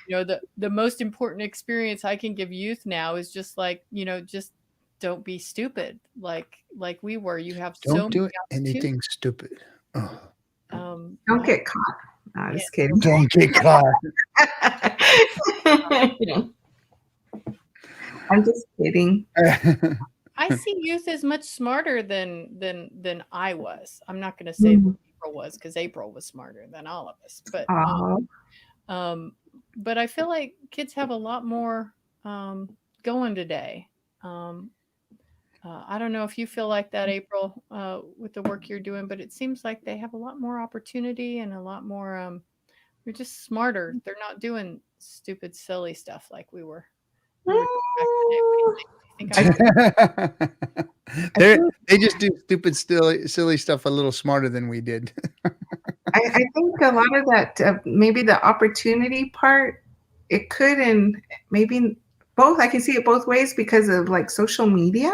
The most important experience I can give youth now is just like, just don't be stupid like we were. You have don't do anything stupid. Don't get caught. No, just kidding. Don't get caught. I'm just kidding. I see youth as much smarter than I was. I'm not going to say that April was, because April was smarter than all of us. But I feel like kids have a lot more going today. I don't know if you feel like that, April, with the work you're doing, but it seems like they have a lot more opportunity and a lot more. They're just smarter. They're not doing stupid, silly stuff like we were. They just do stupid, silly stuff a little smarter than we did. I think a lot of that, maybe the opportunity part, it could, and maybe both. I can see it both ways because of like social media.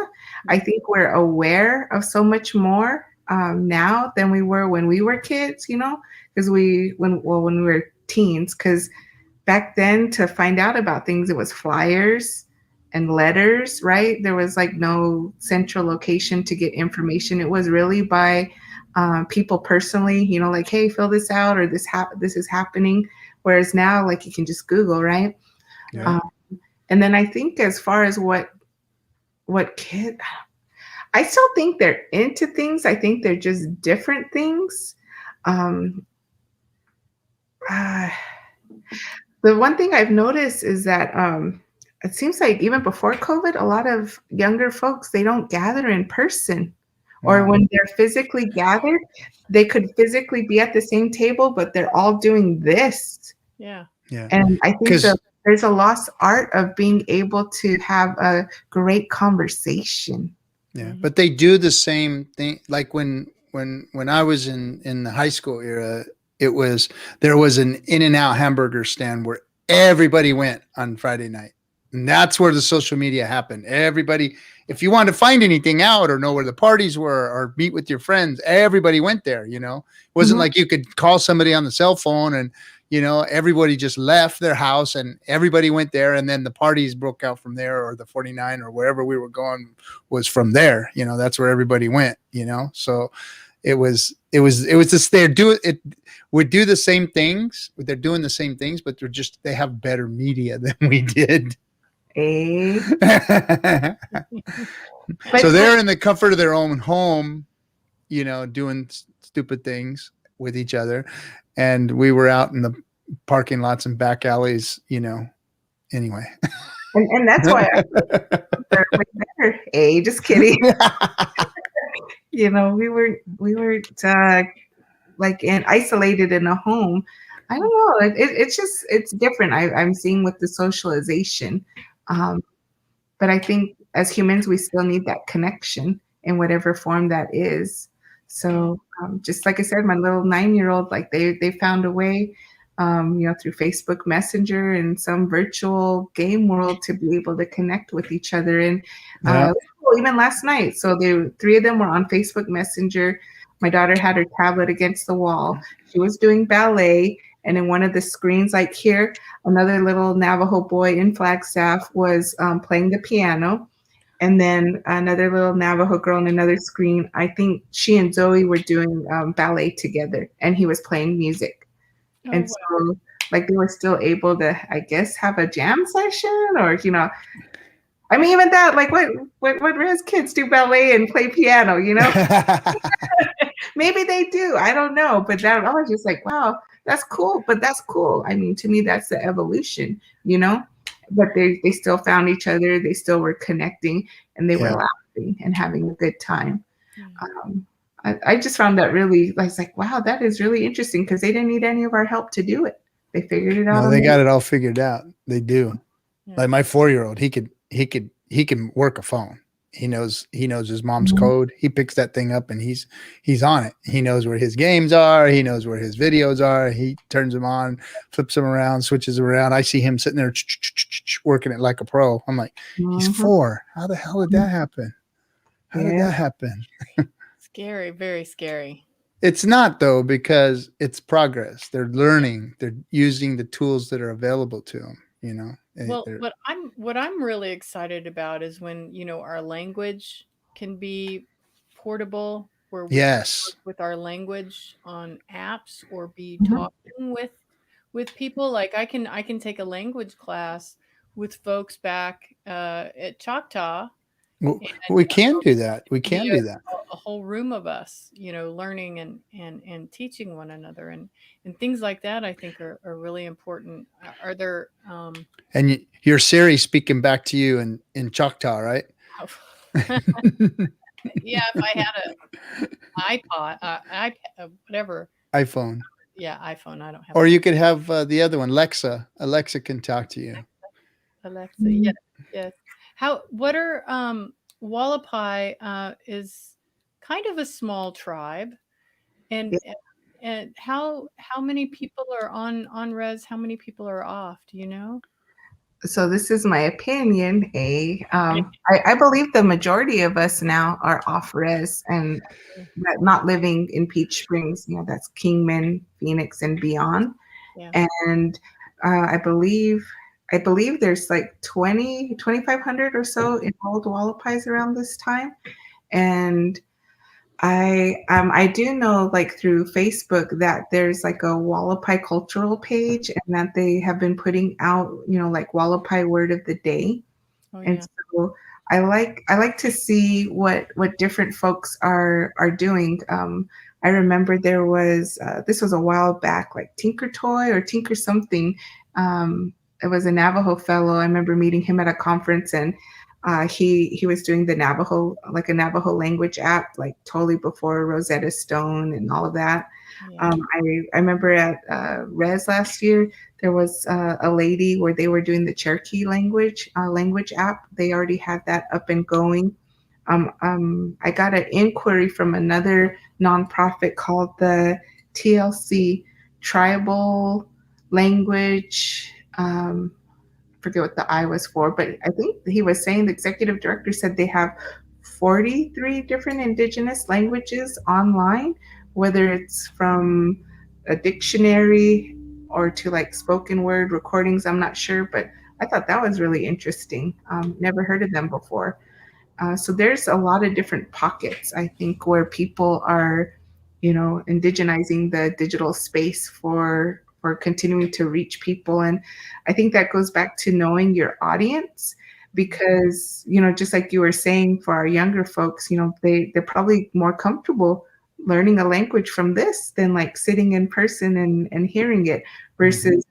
I think we're aware of so much more now than we were when we were kids, because when we were teens, because back then to find out about things, it was flyers and letters, right? There was like no central location to get information. It was really by people personally, like, hey, fill this out, or this is happening. Whereas now, like, you can just Google, right? Yeah. And then I think as far as what kid, I still think they're into things. I think they're just different things. The one thing I've noticed is that it seems like even before COVID, a lot of younger folks, they don't gather in person. Or when they're physically gathered, they could physically be at the same table, but they're all doing this. Yeah. Yeah. And I think that there's a lost art of being able to have a great conversation. Yeah. But they do the same thing. Like when I was in the high school era, there was an In-N-Out hamburger stand where everybody went on Friday night. And that's where the social media happened. Everybody, if you wanted to find anything out or know where the parties were or meet with your friends, everybody went there, you know. It wasn't like you could call somebody on the cell phone and, you know, everybody just left their house and everybody went there, and then the parties broke out from there, or the 49 or wherever we were going was from there. You know, that's where everybody went, you know. So it was just would do the same things, but they're doing the same things, but they have better media than we did. So they're in the comfort of their own home, you know, doing stupid things with each other, and we were out in the parking lots and back alleys, you know. Anyway, and that's why they're way better. Hey, just kidding. You know, we were like isolated in a home. I don't know. It's different. I'm seeing with the socialization. But I think as humans, we still need that connection in whatever form that is. So just like I said, my little 9-year-old, like they found a way, you know, through Facebook Messenger and some virtual game world to be able to connect with each other. And even last night, so the 3 of them were on Facebook Messenger. My daughter had her tablet against the wall. She was doing ballet. And in one of the screens, like here, another little Navajo boy in Flagstaff was playing the piano. And then another little Navajo girl in another screen, I think she and Zoe were doing ballet together, and he was playing music. And so, like, they were still able to, I guess, have a jam session, or, you know, I mean, even that, like, what Rez kids do ballet and play piano, you know? Maybe they do. I don't know. But that, I was just like, wow, that's cool. But that's cool. I mean, to me, that's the evolution, you know? But they still found each other. They still were connecting, and they were laughing and having a good time. I just found that really, I was like, wow, that is really interesting, because they didn't need any of our help to do it. They figured it out. No, they got it all figured out. They do. Yeah. Like my 4-year-old, he can work a phone. He knows his mom's code. He picks that thing up and he's on it. He knows where his games are. He knows where his videos are. He turns them on, flips them around, switches them around. I see him sitting there working it like a pro. I'm like, he's 4. How the hell did that happen? How did that happen? Scary, very scary. It's not, though, because it's progress. They're learning. They're using the tools that are available to them, you know. Well, what I'm really excited about is when, you know, our language can be portable, where we can work with our language on apps or be talking with people. Like I can take a language class with folks back at Choctaw. Well, we can do that. We can do that. A whole room of us, you know, learning and teaching one another, and things like that, I think are really important. Are there and your Siri speaking back to you in Choctaw, right? Yeah, if I had an iPod, iPad, whatever. iPhone. Yeah, iPhone. I don't have. Or you could have the other one, Alexa. Alexa can talk to you. Alexa, yes. What are Hualapai is kind of a small tribe, and how many people are on res? How many people are off? Do you know? So this is my opinion. I believe the majority of us now are off res and not living in Peach Springs. You know, that's Kingman, Phoenix, and beyond. Yeah. And I believe there's like 2,500 or so enrolled Hualapais around this time. And I do know, like, through Facebook, that there's like a Hualapai cultural page, and that they have been putting out, you know, like Hualapai word of the day. And so I like to see what different folks are doing. I remember there was this was a while back, like Tinker Toy or Tinker something. it was a Navajo fellow. I remember meeting him at a conference, and he was doing the Navajo, like a Navajo language app, like totally before Rosetta Stone and all of that. Yeah. I remember at Res last year, there was a lady where they were doing the Cherokee language app. They already had that up and going. I got an inquiry from another nonprofit called the TLC, Tribal Language. Forget what the I was for, but I think he was saying, the executive director said they have 43 different indigenous languages online, whether it's from a dictionary or to like spoken word recordings. I'm not sure, but I thought that was really interesting. Never heard of them before. So there's a lot of different pockets, I think, where people are, indigenizing the digital space for continuing to reach people. And I think that goes back to knowing your audience, because, just like you were saying, for our younger folks, they're probably more comfortable learning a language from this than like sitting in person and hearing it versus,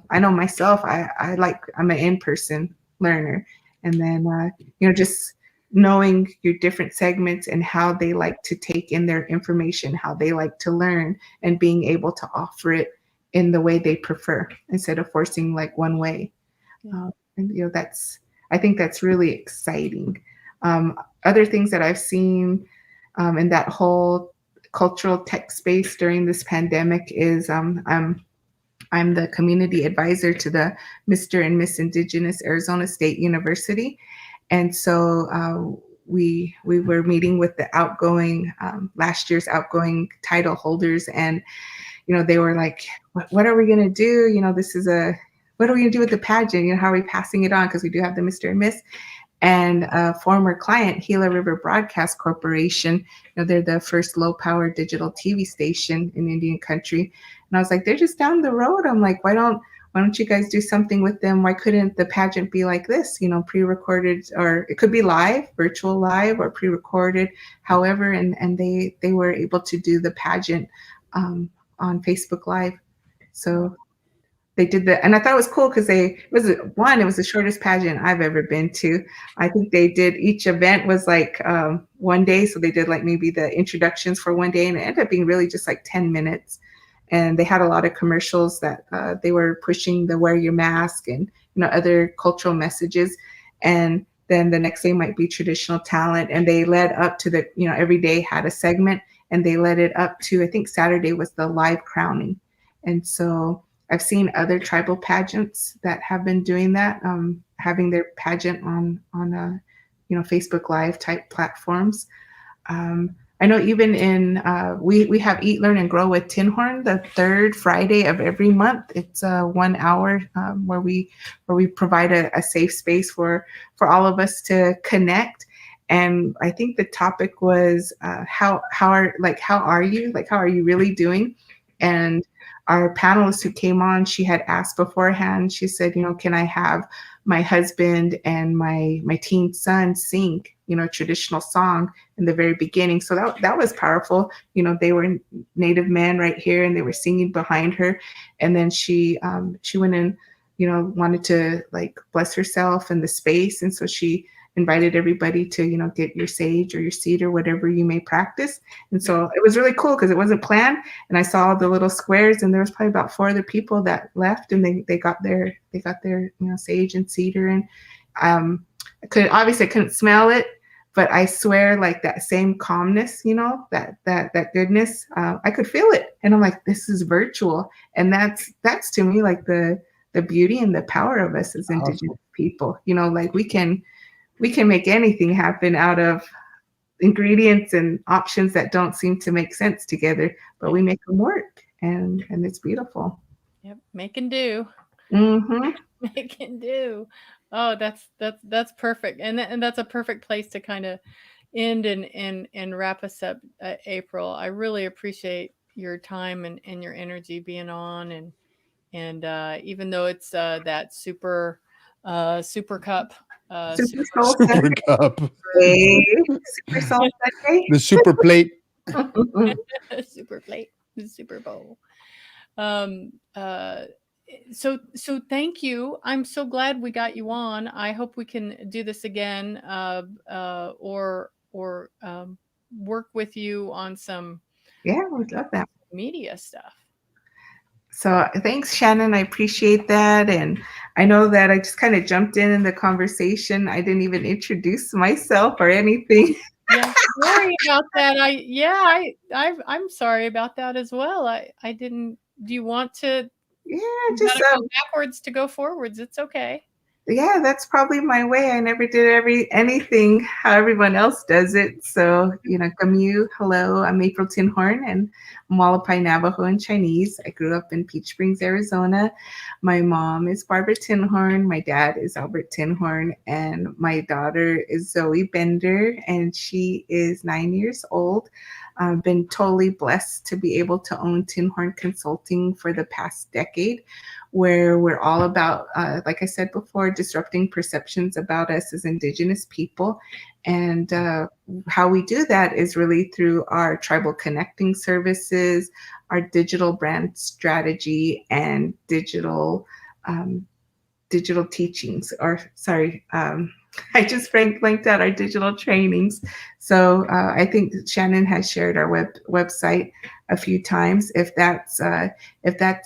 I know myself, I'm an in-person learner. And then, just knowing your different segments and how they like to take in their information, how they like to learn, and being able to offer it in the way they prefer instead of forcing like one way. Yeah. And I think that's really exciting. Other things that I've seen in that whole cultural tech space during this pandemic is I'm the community advisor to the Mr. and Miss Indigenous Arizona State University. And so we were meeting with the last year's outgoing title holders, and they were like, what are we going to do? What are we going to do with the pageant? How are we passing it on? Because we do have the Mr. and Miss. And a former client, Gila River Broadcast Corporation, they're the first low-power digital TV station in Indian country. And I was like, they're just down the road. I'm like, why don't you guys do something with them? Why couldn't the pageant be like this, pre-recorded, or it could be live, virtual live, or pre-recorded, however. And they were able to do the pageant on Facebook Live. So they did that, and I thought it was cool because it was the shortest pageant I've ever been to. I think they did, each event was like one day, so they did like maybe the introductions for one day, and it ended up being really just like 10 minutes. And they had a lot of commercials that they were pushing the wear your mask and other cultural messages. And then the next day might be traditional talent, and they led up to the every day had a segment, and they led it up to, I think Saturday was the live crowning. And so I've seen other tribal pageants that have been doing that, having their pageant on Facebook Live type platforms. I know even in we have Eat, Learn, and Grow with Tinhorn the third Friday of every month. It's 1 hour where we provide a safe space for all of us to connect. And I think the topic was how are you? Like, how are you really doing? And our panelist who came on, she had asked beforehand, she said, can I have my husband and my teen son sing, traditional song in the very beginning. So that was powerful. They were Native men right here, and they were singing behind her. And then she went and, wanted to like bless herself and the space. And so she invited everybody to, get your sage or your cedar, whatever you may practice. And so it was really cool because it wasn't planned. And I saw the little squares, and there was probably about 4 other people that left, and they got their sage and cedar. And I couldn't smell it, but I swear, like that same calmness, that goodness, I could feel it. And I'm like, this is virtual. And that's to me like the beauty and the power of us as Indigenous people. Like we can make anything happen out of ingredients and options that don't seem to make sense together, but we make them work, and it's beautiful. Yep, make and do. Mm-hmm. Make and do. Oh, that's perfect, and that's a perfect place to kind of end and wrap us up, April. I really appreciate your time and your energy being on, and even though it's that super cup. Super cup. Super Soul Sunday. The super plate. Super plate. The Super Bowl. so thank you. I'm so glad we got you on. I hope we can do this again, or work with you on some Yeah, we'd love that. media stuff. So thanks, Shannon. I appreciate that. And I know that I just kind of jumped in the conversation. I didn't even introduce myself or anything. Yeah, sorry about that. I'm sorry about that as well. I didn't. Do you want to? Yeah, You just gotta go backwards to go forwards. It's okay. yeah, that's probably my way. I never did anything how everyone else does it. So, Gamu, hello, I'm April Tinhorn and I'm Hualapai, Navajo and Chinese. I grew up in Peach Springs, Arizona. My mom is Barbara Tinhorn. My dad is Albert Tinhorn. And my daughter is Zoe Bender, and she is 9 years old. I've been totally blessed to be able to own Tinhorn Consulting for the past decade, where we're all about, like I said before, disrupting perceptions about us as Indigenous people. And how we do that is really through our tribal connecting services, our digital brand strategy, and digital teachings, or sorry, I just blanked out, our digital trainings. So I think Shannon has shared our website a few times. If that's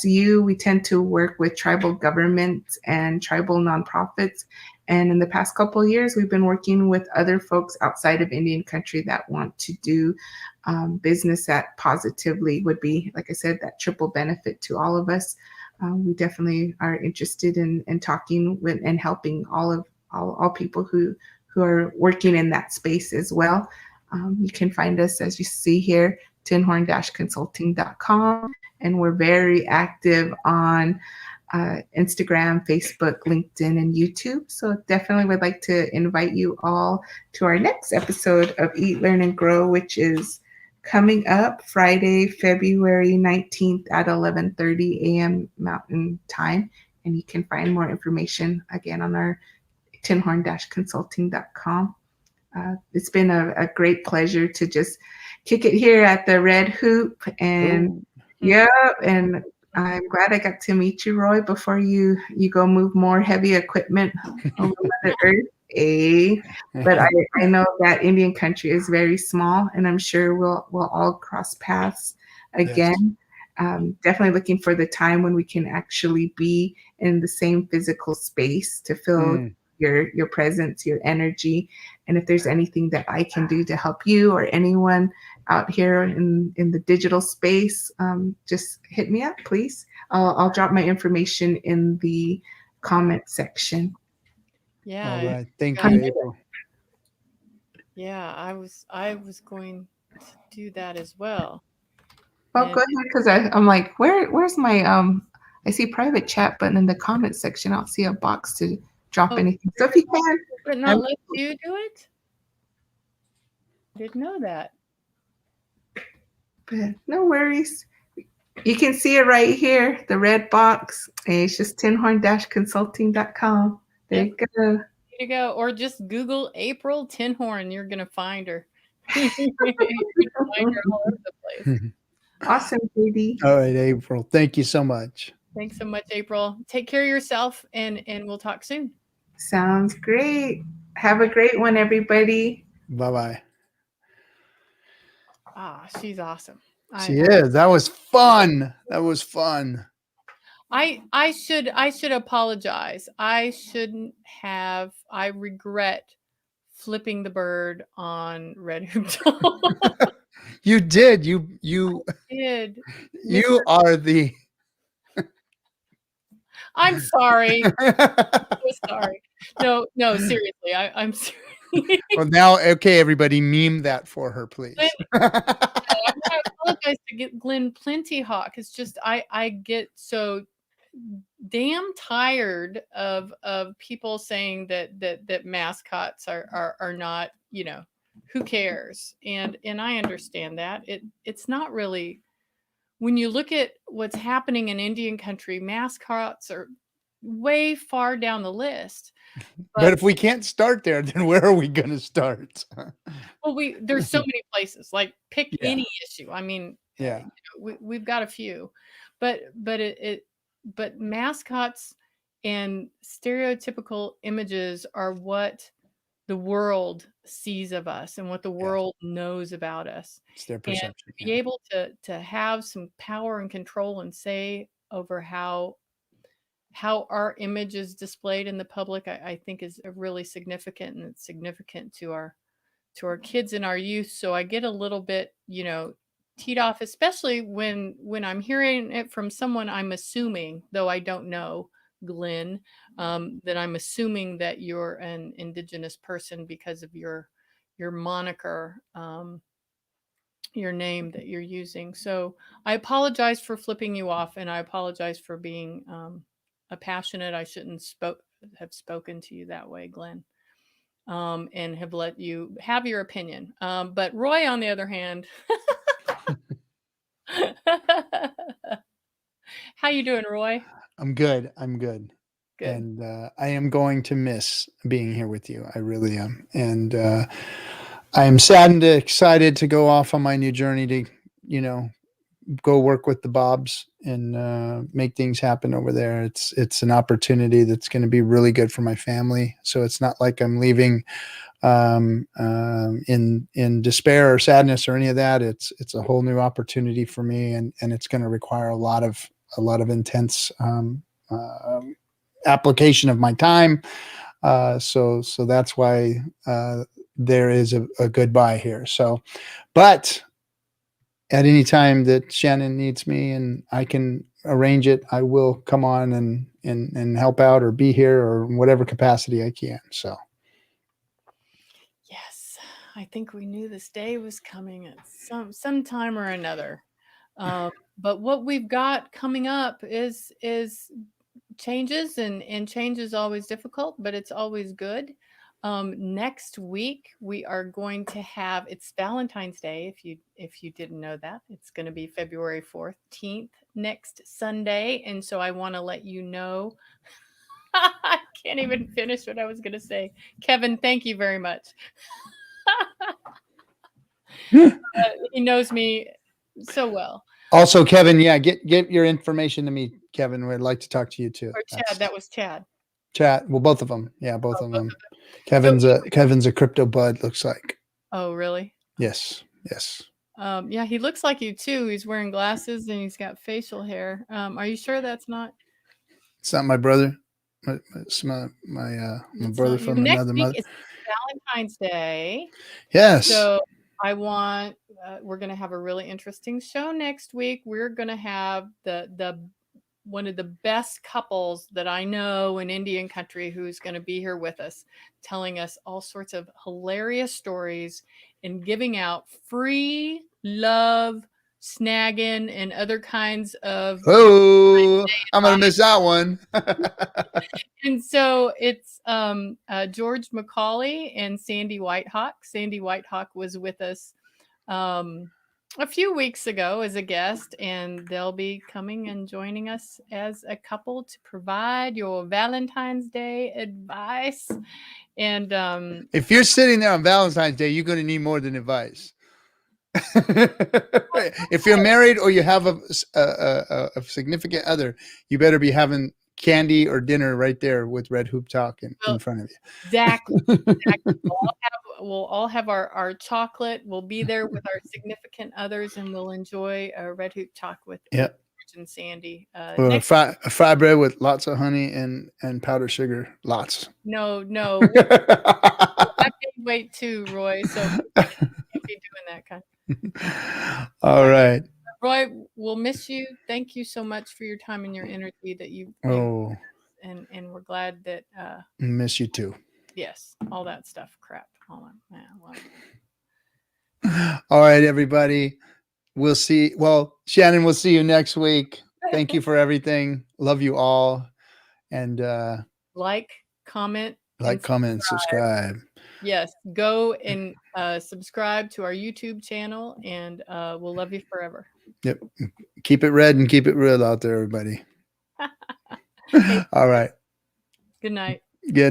you, we tend to work with tribal governments and tribal nonprofits. And in the past couple of years, we've been working with other folks outside of Indian country that want to do business that positively would be, like I said, that triple benefit to all of us. We definitely are interested in talking with and helping all people who are working in that space as well. You can find us, as you see here, tinhorn-consulting.com, and we're very active on Instagram, Facebook, LinkedIn, and YouTube. So definitely would like to invite you all to our next episode of Eat, Learn, and Grow, which is coming up Friday, February 19th at 11:30 a.m. Mountain Time. And you can find more information again on our tinhorn-consulting.com. It's been a great pleasure to just kick it here at the Red Hoop. And and I'm glad I got to meet you, Roy, before you go move more heavy equipment over Mother Earth. But I know that Indian country is very small, and I'm sure we'll all cross paths again. Yes. Definitely looking for the time when we can actually be in the same physical space to feel your presence, your energy. And if there's anything that I can do to help you or anyone out here in the digital space, just hit me up, please. I'll drop my information in the comment section. Yeah. All right. Thank you, April. Yeah, I was going to do that as well. Well, go ahead, because I'm like, where's my I see private chat button in the comment section. I don't see a box to drop anything. So if you can, but not let you do it. I didn't know that. But no worries. You can see it right here, the red box. It's just tinhorn-consulting.com. There you go. There you go. Or just Google April Tinhorn. You're going to find her. You can find her all over the place. Awesome, JD. All right, April. Thank you so much. Thanks so much, April. Take care of yourself, and we'll talk soon. Sounds great. Have a great one, everybody. Bye-bye. She's awesome. She is. That was fun. That was fun. I should apologize. I shouldn't have. I regret flipping the bird on Red Hoop. You did. You did. You are the. I'm sorry. I'm sorry. No, seriously. I'm serious. Well, now, okay, everybody, meme that for her, please. I apologize to Glenn Plentyhawk. It's just I get so damn tired of people saying that mascots are not, who cares? And I understand that. It's not really, when you look at what's happening in Indian country, mascots are way far down the list. But if we can't start there, then where are we going to start? Well, there's so many places. Like, pick any issue. I mean, we've got a few, but but mascots and stereotypical images are what the world sees of us and what the world knows about us. It's their And perception. to be able to have some power and control and say over how our image is displayed in the public, I think is really significant, and it's significant to our kids and our youth. So I get a little bit, teed off, especially when I'm hearing it from someone I'm assuming, though I don't know, Glenn, that I'm assuming that you're an Indigenous person because of your moniker, your name that you're using. So I apologize for flipping you off, and I apologize for being a passionate. I shouldn't have spoken to you that way, Glenn. And have let you have your opinion. But Roy, on the other hand, how you doing, Roy? I'm good. Good. And I am going to miss being here with you. I really am. And I am saddened and excited to go off on my new journey to, go work with the Bobs and make things happen over there. It's an opportunity that's going to be really good for my family. So it's not like I'm leaving in despair or sadness or any of that. It's a whole new opportunity for me, and it's going to require a lot of intense application of my time. So that's why there is a goodbye here. So, but at any time that Shannon needs me and I can arrange it, I will come on and help out or be here or in whatever capacity I can. So. Yes, I think we knew this day was coming at some time or another. But what we've got coming up is changes, and change is always difficult, but it's always good. Next week we are going to have, it's Valentine's Day. If you didn't know that, it's going to be February 14th next Sunday, and so I want to let you know. I can't even finish what I was going to say. Kevin, thank you very much. He knows me so well. Also, Kevin, get your information to me, Kevin. We'd like to talk to you too. Or Chad, that was Chad. Chad, well, both of them. Yeah, both of them. Kevin's a crypto bud, looks like. Oh, really? Yes. Yeah, he looks like you too. He's wearing glasses and he's got facial hair. Are you sure that's not? It's not my brother. It's my brother from another mother. Next week is Valentine's Day. Yes. So I want. We're going to have a really interesting show next week. We're going to have the one of the best couples that I know in Indian country who's going to be here with us, telling us all sorts of hilarious stories and giving out free love, snagging, and other kinds of. Oh, I'm going to miss that one. And so it's George McCauley and Sandy Whitehawk. Sandy Whitehawk was with us a few weeks ago as a guest, and they'll be coming and joining us as a couple to provide your Valentine's Day advice. And if you're sitting there on Valentine's Day, you're going to need more than advice. If you're married or you have a significant other, you better be having candy or dinner right there with Red Hoop Talk in front of you. Exactly. We'll all have our chocolate. We'll be there with our significant others, and we'll enjoy a Red Hoop Talk with George and Sandy. Fry bread with lots of honey and powdered sugar. Lots. No. I gained weight too, Roy. So can't be doing that kind. All right. Roy, we'll miss you. Thank you so much for your time and your energy that you and we're glad that miss you too. Yes, all that stuff. Crap. All right, everybody. We'll see. Well, Shannon, we'll see you next week. Thank you for everything. Love you all. And like, comment, and subscribe. Yes, go and subscribe to our YouTube channel, and we'll love you forever. Yep. Keep it red and keep it real out there, everybody. All right. Good night. Good night.